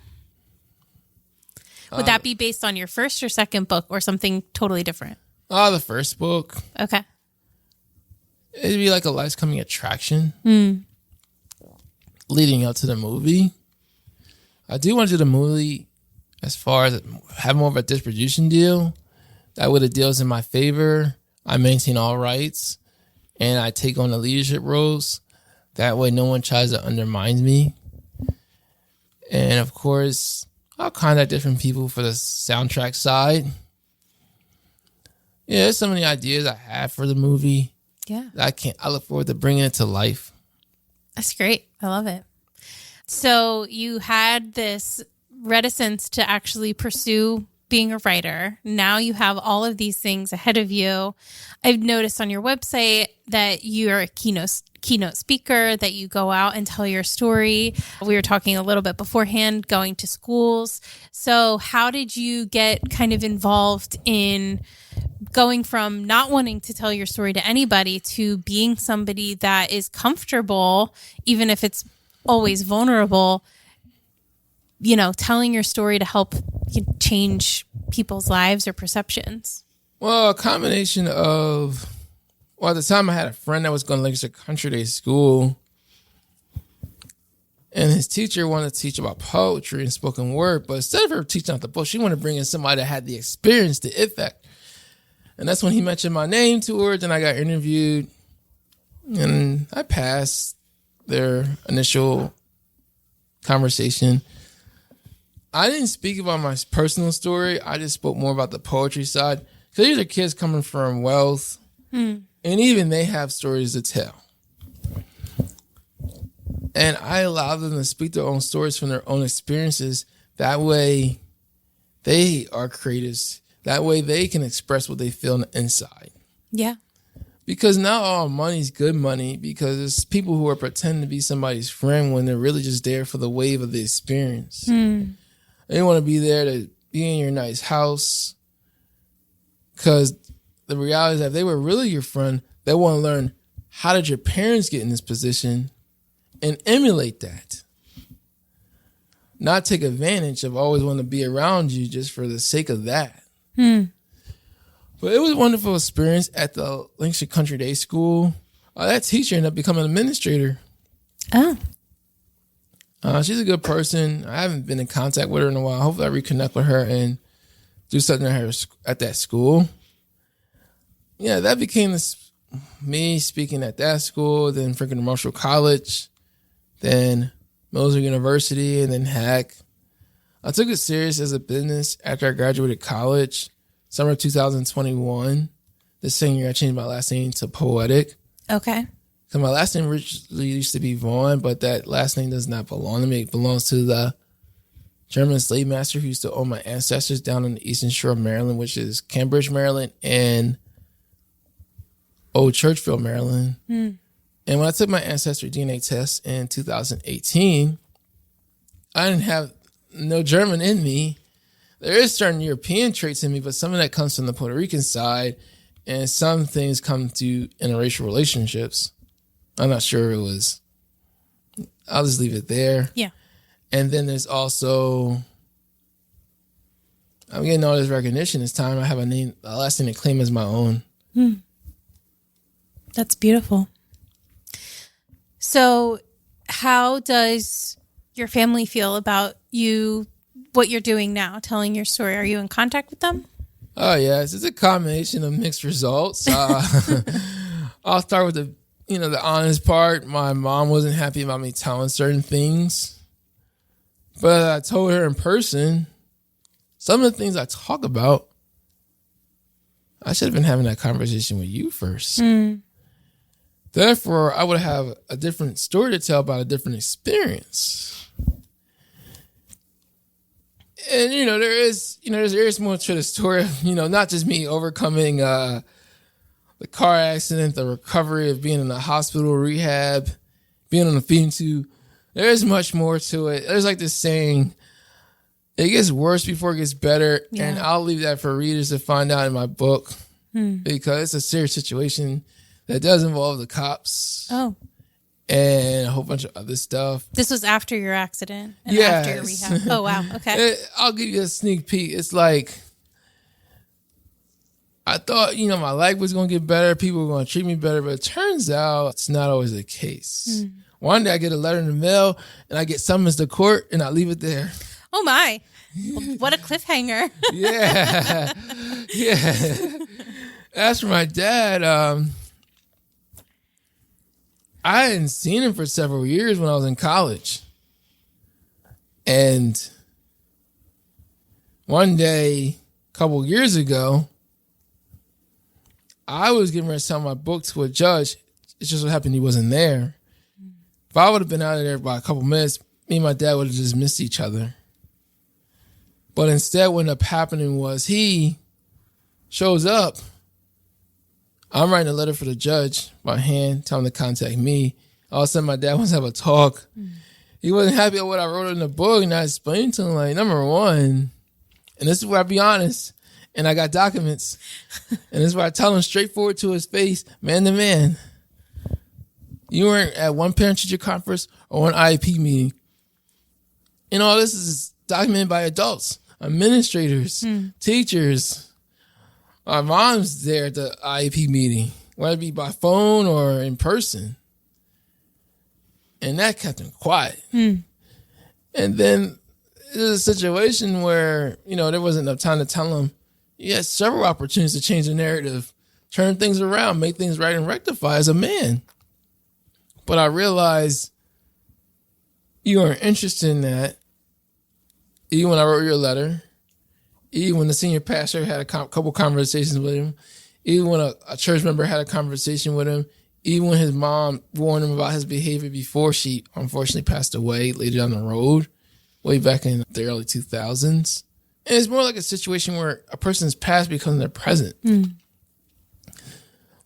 Would that be based on your first or second book or something totally different? The first book. Okay. It'd be like a life's coming attraction leading up to the movie. I do want to do the movie as far as have more of a distribution deal. That way the deal's in my favor. I maintain all rights and I take on the leadership roles. That way no one tries to undermine me. And of course, I'll contact different people for the soundtrack side. Yeah, there's so many ideas I have for the movie. Yeah. I look forward to bringing it to life. That's great. I love it. So you had this reticence to actually pursue being a writer. Now you have all of these things ahead of you. I've noticed on your website that you're a keynote speaker, that you go out and tell your story. We were talking a little bit beforehand, going to schools. So how did you get kind of involved in going from not wanting to tell your story to anybody to being somebody that is comfortable, even if it's always vulnerable, telling your story to help change people's lives or perceptions? Well, a combination of, at the time I had a friend that was going to Lancaster Country Day School, and his teacher wanted to teach about poetry and spoken word, but instead of her teaching out the book, she wanted to bring in somebody that had the experience, the effect. And that's when he mentioned my name to her, then I got interviewed, and I passed their initial conversation. I didn't speak about my personal story. I just spoke more about the poetry side. Because these are kids coming from wealth, and even they have stories to tell. And I allow them to speak their own stories from their own experiences. That way, they are creators. That way, they can express what they feel on the inside. Yeah. Because not all money's good money, because there's people who are pretending to be somebody's friend when they're really just there for the wave of the experience. They want to be there to be in your nice house, because the reality is that if they were really your friend, they want to learn, how did your parents get in this position, and emulate that. Not take advantage of always wanting to be around you just for the sake of that. But it was a wonderful experience at the Lancaster Country Day School. That teacher ended up becoming an administrator. Oh. She's a good person. I haven't been in contact with her in a while. Hopefully I reconnect with her and do something at that school. Yeah, that became me speaking at that school, then Franklin Marshall College, then Moser University, and then Hack. I took it serious as a business after I graduated college, summer of 2021. The same year I changed my last name to Poetic. Okay. So my last name originally used to be Vaughn, but that last name does not belong to me. It belongs to the German slave master who used to own my ancestors down on the eastern shore of Maryland, which is Cambridge, Maryland, and Old Churchville, Maryland. And when I took my ancestry DNA test in 2018, I didn't have no German in me. There is certain European traits in me, but some of that comes from the Puerto Rican side, and some things come through interracial relationships. I'm not sure it was. I'll just leave it there. Yeah. And then there's also, I'm getting all this recognition. It's time I have a last name to claim as my own. That's beautiful. So how does your family feel about what you're doing now, telling your story? Are you in contact with them? Oh, yes. It's a combination of mixed results. I'll start with the honest part. My mom wasn't happy about me telling certain things. But I told her in person, some of the things I talk about, I should have been having that conversation with you first. Therefore, I would have a different story to tell about a different experience. And, there is more to the story, not just me overcoming the car accident, the recovery of being in the hospital, rehab, being on the feeding tube. There is much more to it. There's like this saying, it gets worse before it gets better. Yeah. And I'll leave that for readers to find out in my book because it's a serious situation that does involve the cops. Oh. And a whole bunch of other stuff. This was after your accident and after your rehab. Oh, wow. Okay. I'll give you a sneak peek. It's like, I thought, my life was going to get better. People were going to treat me better. But it turns out it's not always the case. One day I get a letter in the mail and I get summons to court and I leave it there. Oh, my. What a cliffhanger. Yeah. As for my dad, I hadn't seen him for several years when I was in college. And one day, a couple years ago, I was getting ready to sell my book to a judge. It just so happened he wasn't there. If I would have been out of there by a couple minutes, me and my dad would have just missed each other. But instead, what ended up happening was he shows up. I'm writing a letter for the judge by hand, telling him to contact me. All of a sudden, my dad wants to have a talk. He wasn't happy with what I wrote in the book, and I explained to him, like, number one, and this is where I be honest, and I got documents, and this is where I tell him straightforward to his face, man to man, you weren't at one parent-teacher conference or one IEP meeting. And all this is documented by adults, administrators, teachers. My mom's there at the IEP meeting, whether it be by phone or in person. And that kept him quiet. And then there's a situation where, there wasn't enough time to tell him. You had several opportunities to change the narrative, turn things around, make things right, and rectify as a man. But I realized you weren't interested in that. Even when I wrote your letter, even when the senior pastor had a couple conversations with him, even when a church member had a conversation with him, even when his mom warned him about his behavior before she unfortunately passed away later down the road, way back in the early 2000s. And it's more like a situation where a person's past becomes their present.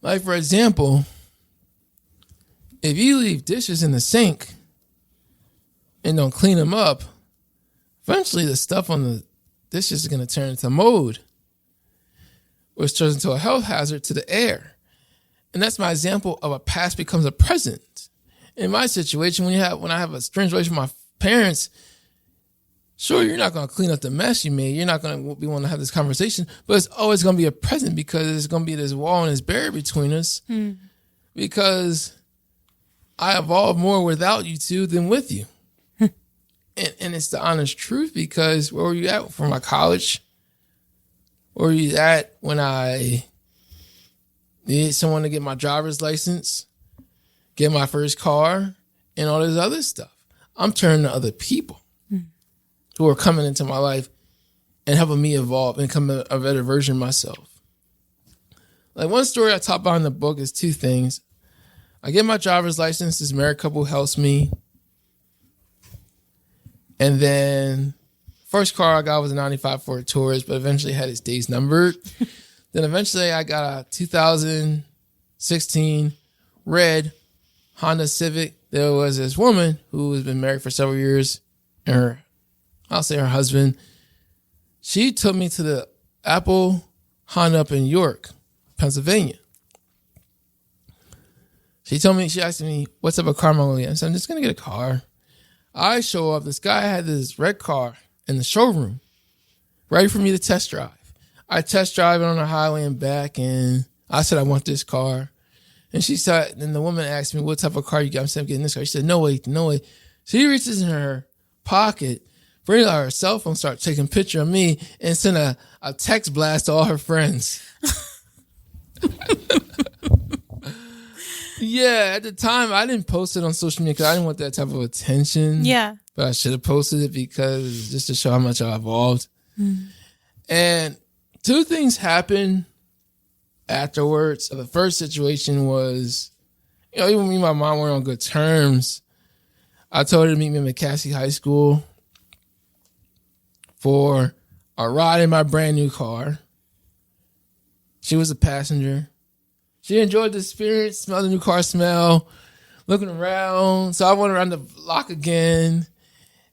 Like, for example, if you leave dishes in the sink and don't clean them up, eventually the stuff on the dishes is going to turn into mold, which turns into a health hazard to the air. And that's my example of a past becomes a present. In my situation, when I have a strange relationship with my parents, sure, you're not going to clean up the mess you made. You're not going to be wanting to have this conversation, but it's always going to be a present because there's going to be this wall and this barrier between us because I evolved more without you two than with you. And it's the honest truth because where were you at for my college? Where were you at when I needed someone to get my driver's license, get my first car, and all this other stuff? I'm turning to other people who are coming into my life and helping me evolve and become a better version of myself. Like, one story I talk about in the book is two things. I get my driver's license. This married couple helps me. And then first car I got was a 95 Ford Taurus, but eventually had its days numbered. Then eventually I got a 2016 red Honda Civic. There was this woman who has been married for several years, and her husband. She took me to the Apple Honda up in York, Pennsylvania. She asked me, what type of car am I going to get? I said, I'm just going to get a car. I show up. This guy had this red car in the showroom, ready for me to test drive. I test drive it on the highway and back, and I said, I want this car. And she said, and the woman asked me, what type of car you got? I said, I'm getting this car. She said, no way. She reaches in her pocket, brings out her cell phone, starts taking a picture of me, and sent a text blast to all her friends. Yeah, at the time, I didn't post it on social media because I didn't want that type of attention. Yeah. But I should have posted it because just to show how much I evolved. And two things happened afterwards. The first situation was, even me and my mom weren't on good terms. I told her to meet me at McCaskey High School for a ride in my brand new car. She was a passenger. She enjoyed the experience, smelled the new car smell, looking around. So I went around the block again.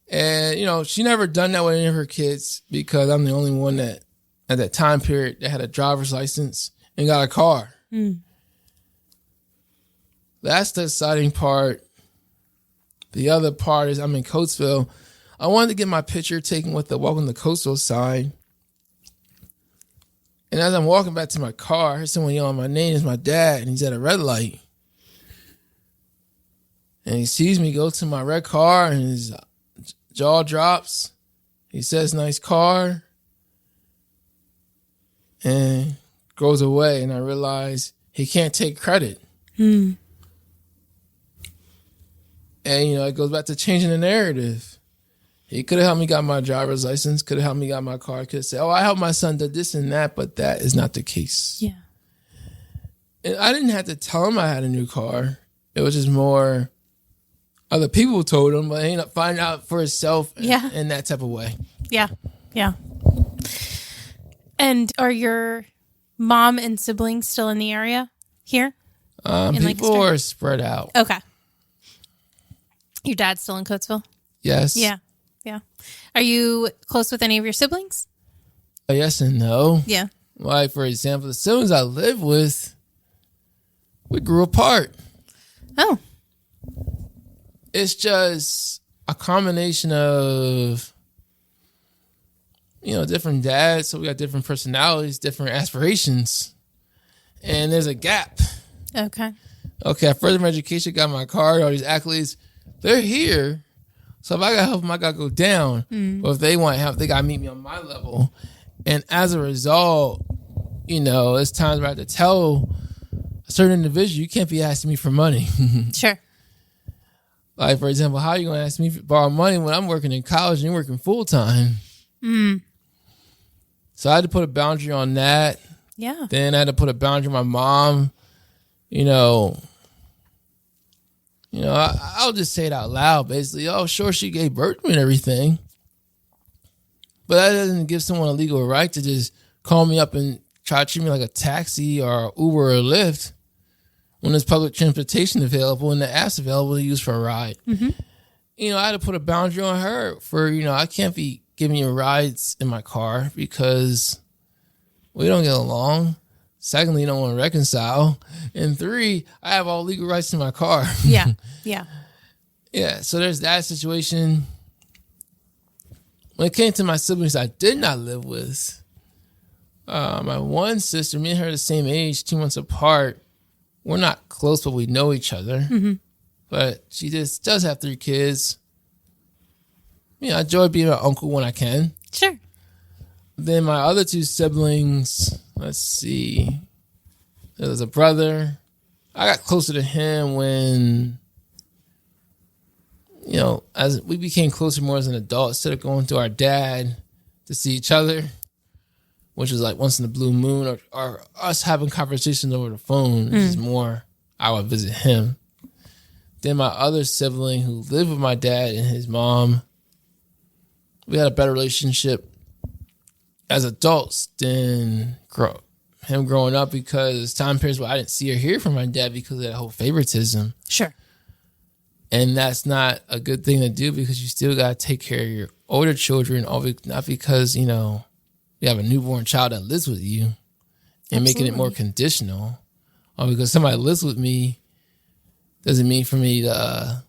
And, she never done that with any of her kids because I'm the only one that, at that time period, that had a driver's license and got a car. That's the exciting part. The other part is I'm in Coatesville. I wanted to get my picture taken with the Welcome to Coatesville sign. And as I'm walking back to my car, I heard someone yelling my name. It's my dad, and he's at a red light. And he sees me go to my red car, and his jaw drops. He says, nice car. And goes away, and I realize he can't take credit. And, it goes back to changing the narrative. He could have helped me got my driver's license, could have helped me got my car, could have said, I helped my son do this and that, but that is not the case. Yeah. And I didn't have to tell him I had a new car. It was just more other people told him, but he ended up finding out for himself in that type of way. Yeah. Yeah. And are your mom and siblings still in the area here? People are spread out. Okay. Your dad's still in Coatesville? Yes. Yeah. Yeah. Are you close with any of your siblings? Yes and no. Yeah. Like, for example, the siblings I live with, we grew apart. Oh. It's just a combination of, different dads. So we got different personalities, different aspirations. And there's a gap. Okay. Okay, I furthered my education, got my card, all these accolades. They're here. So if I got help them, I got to go down. But if they want help, they got to meet me on my level. And as a result, it's times where I have to tell a certain individual, you can't be asking me for money. Sure. Like, for example, how are you going to ask me to borrow money when I'm working in college and you're working full time? So I had to put a boundary on that. Yeah. Then I had to put a boundary on my mom. I'll just say it out loud, basically. Oh, sure, she gave birth to me and everything. But that doesn't give someone a legal right to just call me up and try to treat me like a taxi or Uber or Lyft when there's public transportation available and the app's available to use for a ride. Mm-hmm. I had to put a boundary on her for, I can't be giving you rides in my car because we don't get along. Secondly, you don't want to reconcile. And 3, I have all legal rights to my car. Yeah. Yeah. Yeah. So there's that situation. When it came to my siblings I did not live with, my one sister, me and her are the same age, 2 months apart. We're not close, but we know each other. Mm-hmm. But she just does have 3 kids. I enjoy being an uncle when I can. Sure. Then my other 2 siblings, let's see. There's a brother. I got closer to him when, as we became closer more as an adult, instead of going to our dad to see each other, which was like once in a blue moon, or us having conversations over the phone, which is more, I would visit him. Then my other sibling who lived with my dad and his mom, we had a better relationship as adults than him growing up, because time periods where I didn't see or hear from my dad because of that whole favoritism. Sure. And that's not a good thing to do, because you still got to take care of your older children, not because, you have a newborn child that lives with you and making it more conditional, or because somebody lives with me doesn't mean for me to,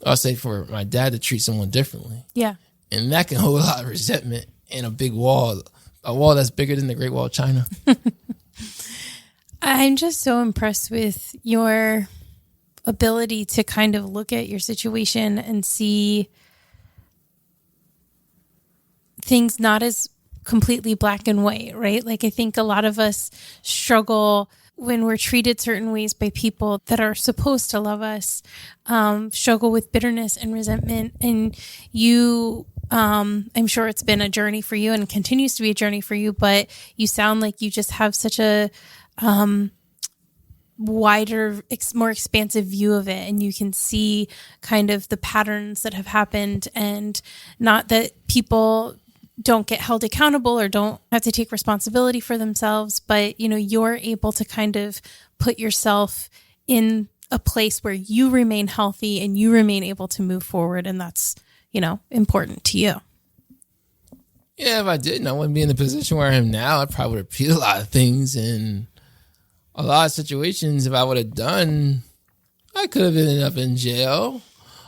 I'll say for my dad to treat someone differently. Yeah. And that can hold a lot of resentment and a big wall, a wall that's bigger than the Great Wall of China. I'm just so impressed with your ability to kind of look at your situation and see things not as completely black and white, right? Like, I think a lot of us struggle when we're treated certain ways by people that are supposed to love us, struggle with bitterness and resentment. And you, I'm sure it's been a journey for you and continues to be a journey for you, but you sound like you just have such a wider, more expansive view of it, and you can see kind of the patterns that have happened, and not that people don't get held accountable or don't have to take responsibility for themselves, but you're able to kind of put yourself in a place where you remain healthy and you remain able to move forward, and that's important to you. Yeah, if I didn't, I wouldn't be in the position where I am now. I probably would repeat a lot of things, and a lot of situations, if I would have done, I could have ended up in jail,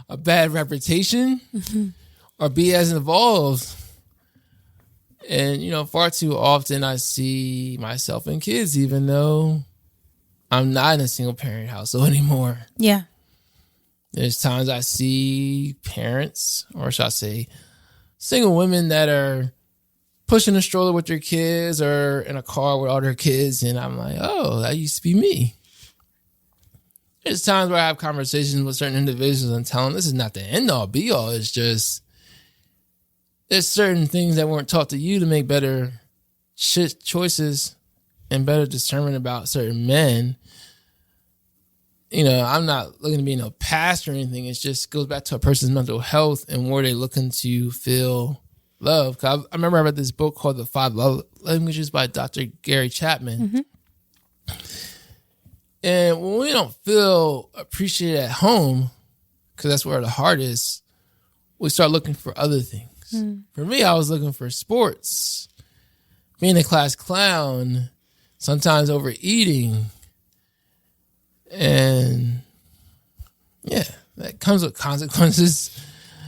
a bad reputation, or be as involved. And, far too often I see myself in kids, even though I'm not in a single parent household anymore. Yeah. There's times I see parents, or should I say, single women that are pushing a stroller with their kids or in a car with all their kids. And I'm like, oh, that used to be me. there's times where I have conversations with certain individuals and tell them this is not the end all be all. It's just there's certain things that weren't taught to you to make better choices and better discernment about certain men. You know, I'm not looking to be no pastor or anything. It just goes back to a person's mental health and where they're looking to feel love. 'Cause I remember I read this book called The 5 Love Languages by Dr. Gary Chapman. And when we don't feel appreciated at home, because that's where the heart is, we start looking for other things. For me, I was looking for sports, being a class clown, sometimes overeating. And yeah, that comes with consequences.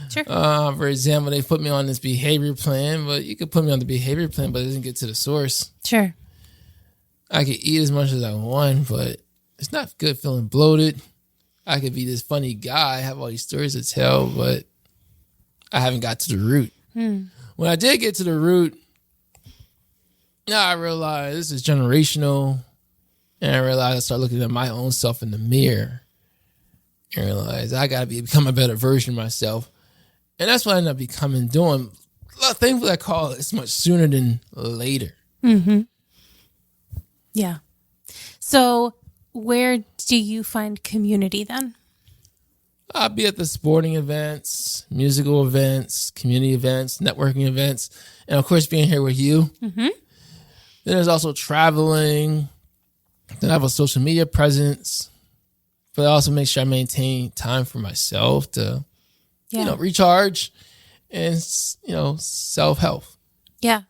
Sure. For example, they put me on this behavior plan, but you could put me on the behavior plan, but it doesn't get to the source. Sure. I could eat as much as I want, but it's not good feeling bloated. I could be this funny guy, have all these stories to tell, but I haven't got to the root. When I did get to the root, I realized this is generational. And I realized I started looking at my own self in the mirror and realized I got to become a better version of myself. And that's what I ended up becoming, doing. Thankfully, I call it much sooner than later. Yeah. So where do you find community then? I'll be at the sporting events, musical events, community events, networking events, and of course, being here with you. Then there's also traveling. Then I have a social media presence, but I also make sure I maintain time for myself to, recharge and, self-help. Yeah.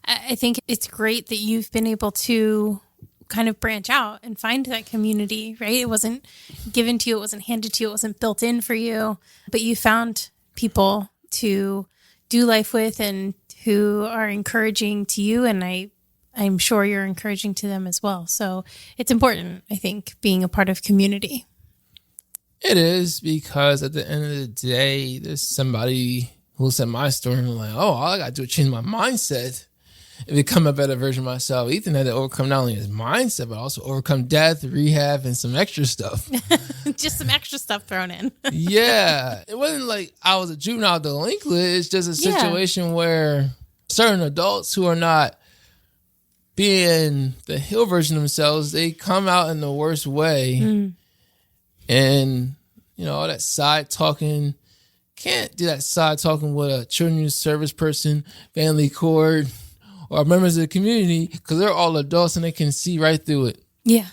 I think it's great that you've been able to kind of branch out and find that community, right? It wasn't given to you. It wasn't handed to you. It wasn't built in for you, but you found people to do life with and who are encouraging to you. And I'm sure you're encouraging to them as well. So it's important, I think, being a part of community. It is, because at the end of the day, there's somebody who looks at my story and like, oh, all I got to do is change my mindset and become a better version of myself. Ethan had to overcome not only his mindset, but also overcome death, rehab, and some extra stuff. Just some extra stuff thrown in. Yeah. It wasn't like I was a juvenile delinquent. It's just a situation where certain adults who are not being the healed version of themselves, they come out in the worst way. And, all that side talking, can't do that side talking with a children's service person, family court, or members of the community, because they're all adults and they can see right through it. Yeah.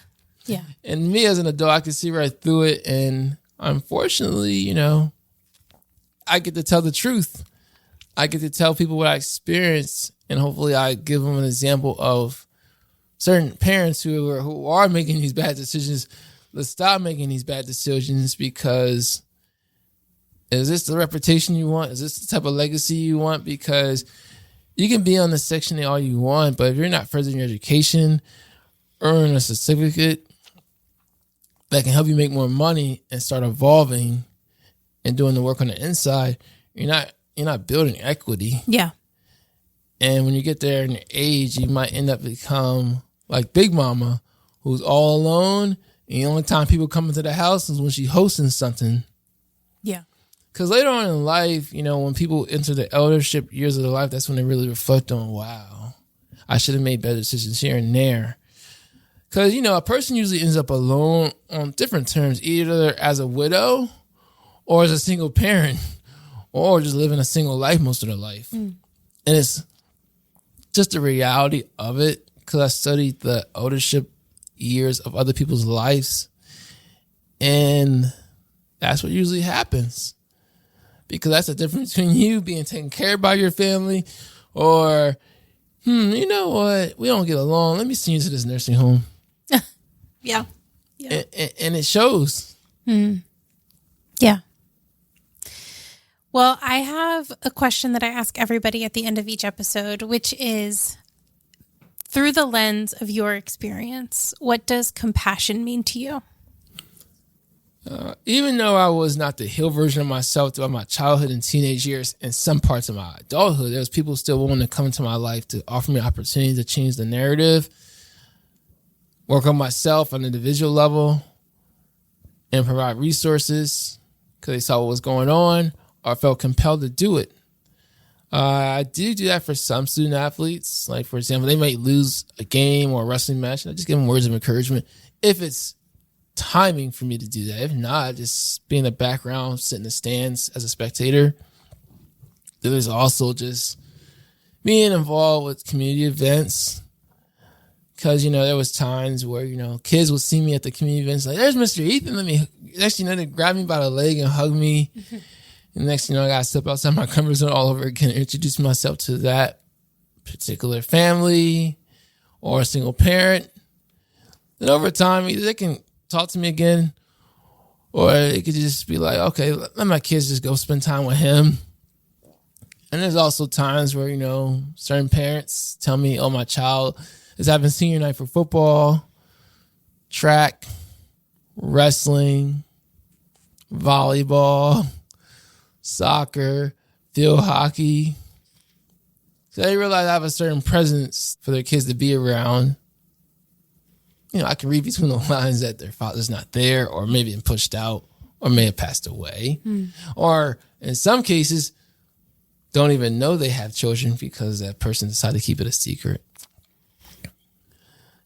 Yeah. And me as an adult, I can see right through it. And unfortunately, I get to tell the truth. I get to tell people what I experienced. And hopefully I give them an example of certain parents who are making these bad decisions. Let's stop making these bad decisions, because is this the reputation you want? Is this the type of legacy you want? Because you can be on the Section 8 all you want, but if you're not furthering your education, earn a certificate that can help you make more money and start evolving and doing the work on the inside, you're not building equity. Yeah. And when you get there in your age, you might end up become like Big Mama, who's all alone. And the only time people come into the house is when she's hosting something. Yeah. Because later on in life, when people enter the eldership years of their life, that's when they really reflect on, wow, I should have made better decisions here and there. Because, a person usually ends up alone on different terms, either as a widow or as a single parent, or just living a single life most of their life. And it's just the reality of it, because I studied the eldership years of other people's lives, and that's what usually happens, because that's the difference between you being taken care of by your family or you know what, we don't get along, let me send you to this nursing home. Yeah. And it shows. Yeah. Well, I have a question that I ask everybody at the end of each episode, which is, through the lens of your experience, what does compassion mean to you? Even though I was not the healed version of myself throughout my childhood and teenage years and some parts of my adulthood, there's people still willing to come into my life to offer me opportunities to change the narrative, work on myself on an individual level. and provide resources because they saw what was going on or felt compelled to do it. I do that for some student athletes. Like, for example, they might lose a game or a wrestling match, and I just give them words of encouragement if it's timing for me to do that. If not, just be in the background, sit in the stands as a spectator. There's also just being involved with community events. Because, there was times where, kids would see me at the community events, like, there's Mr. Ethan. Next, they grab me by the leg and hug me. And next, I got to step outside my comfort zone all over again, introduce myself to that particular family or a single parent. And over time, either they can talk to me again, or it could just be like, okay, let my kids just go spend time with him. And there's also times where, certain parents tell me, oh, my child is having senior night for football, track, wrestling, volleyball, soccer, field hockey. So they realize I have a certain presence for their kids to be around. I can read between the lines that their father's not there, or maybe been pushed out, or may have passed away. Or in some cases, don't even know they have children because that person decided to keep it a secret.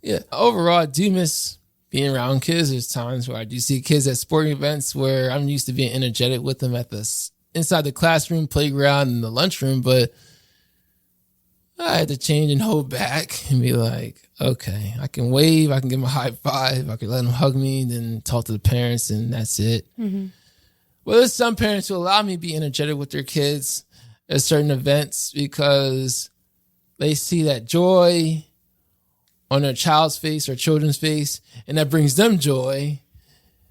Yeah, overall, I do miss being around kids. There's times where I do see kids at sporting events where I'm used to being energetic with them at inside the classroom, playground, and the lunchroom, but I had to change and hold back and be like, okay, I can wave, I can give them a high five, I can let them hug me, then talk to the parents, and that's it. Well, there's some parents who allow me to be energetic with their kids at certain events because they see that joy on their child's face or children's face, and that brings them joy,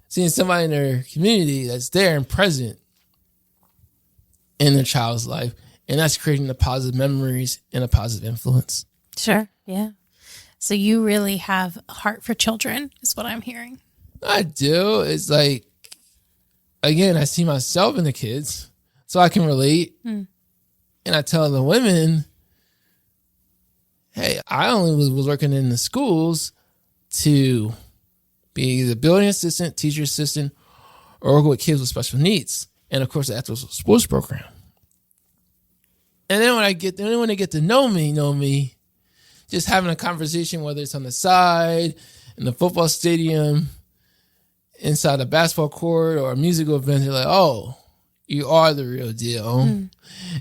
seeing somebody in their community that's there and present in their child's life. And that's creating the positive memories and a positive influence. Sure. Yeah. So you really have a heart for children is what I'm hearing. I do. It's like, again, I see myself in the kids, so I can relate. And I tell the women, hey, I only was working in the schools to be the building assistant, teacher assistant, or work with kids with special needs. And of course, the after sports program. And then when they get to know me, just having a conversation, whether it's on the side, in the football stadium, inside a basketball court, or a musical event, they're like, oh, you are the real deal.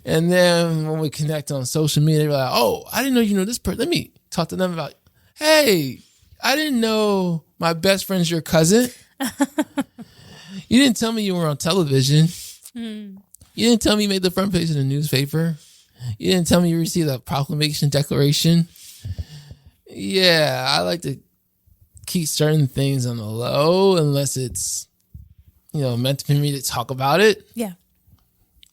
And then when we connect on social media, they're like, oh, I didn't know you know this person. Let me talk to them about, hey, I didn't know my best friend's your cousin. You didn't tell me you were on television. You didn't tell me you made the front page of the newspaper. You didn't tell me you received a proclamation declaration. Yeah, I like to keep certain things on the low unless it's, meant for me to talk about it. Yeah.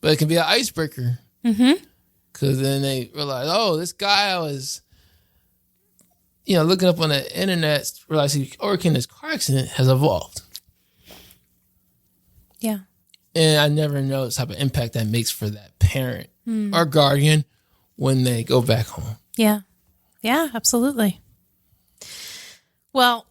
But it can be an icebreaker. Because then they realize, oh, this guy I was, looking up on the internet, realized he overcame this car accident has evolved. Yeah. And I never know the type of impact that makes for that parent or guardian when they go back home. Yeah. Yeah, absolutely. Well,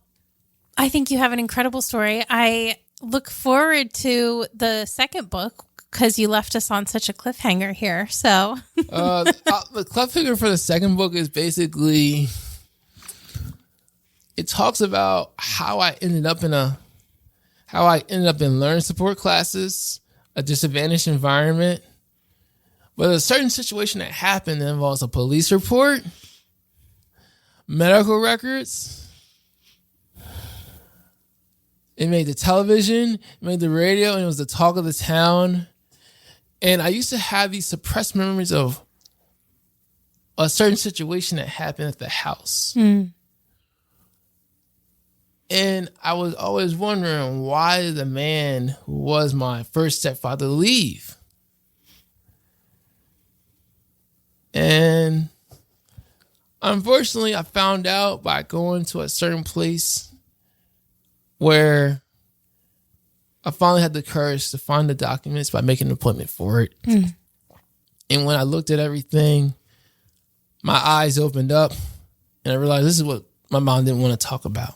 I think you have an incredible story. I look forward to the second book because you left us on such a cliffhanger here. So the cliffhanger for the second book is basically, it talks about how I ended up in learning support classes, a disadvantaged environment. But a certain situation that happened that involves a police report, medical records. It made the television, it made the radio, and it was the talk of the town. And I used to have these suppressed memories of a certain situation that happened at the house. And I was always wondering, why did the man who was my first stepfather leave? And unfortunately, I found out by going to a certain place where I finally had the courage to find the documents by making an appointment for it. And when I looked at everything, my eyes opened up and I realized this is what my mom didn't want to talk about.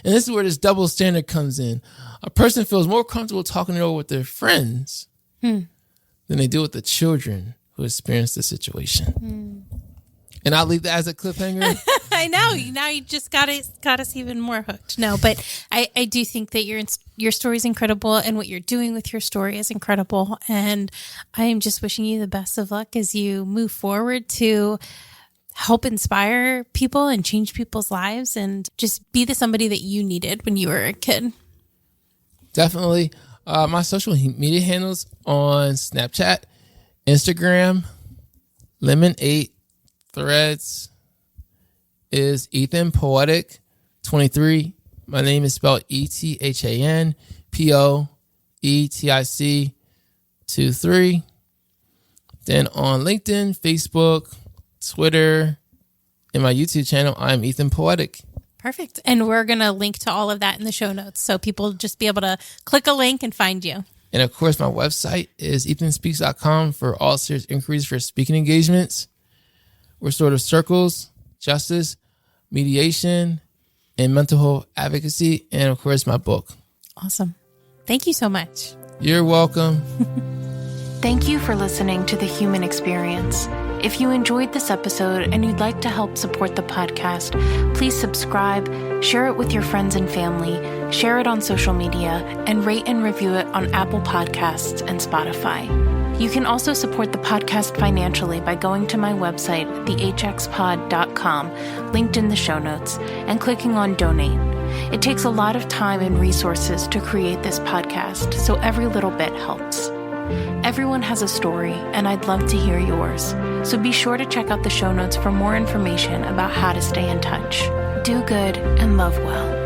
And this is where this double standard comes in. A person feels more comfortable talking it over with their friends than they do with the children who experience the situation. And I'll leave that as a cliffhanger. I know. Now you just got us even more hooked. No, but I do think that your story is incredible, and what you're doing with your story is incredible. And I am just wishing you the best of luck as you move forward to help inspire people and change people's lives, and just be the somebody that you needed when you were a kid. Definitely. My social media handles on Snapchat, Instagram, Lemon8, Threads is Ethan Poetic 23. My name is spelled ETHAN POETIC 23. Then on LinkedIn, Facebook, Twitter, and my YouTube channel, I'm Ethan Poetic. Perfect. And we're going to link to all of that in the show notes, so people just be able to click a link and find you. And of course, my website is ethanspeaks.com for all serious inquiries for speaking engagements, restorative circles, justice, mediation, and mental health advocacy, and of course, my book. Awesome. Thank you so much. You're welcome. Thank you for listening to The Human Experience. If you enjoyed this episode and you'd like to help support the podcast, please subscribe, share it with your friends and family, share it on social media, and rate and review it on Apple Podcasts and Spotify. You can also support the podcast financially by going to my website, thehxpod.com, linked in the show notes, and clicking on Donate. It takes a lot of time and resources to create this podcast, so every little bit helps. Everyone has a story, and I'd love to hear yours. So be sure to check out the show notes for more information about how to stay in touch. Do good and love well.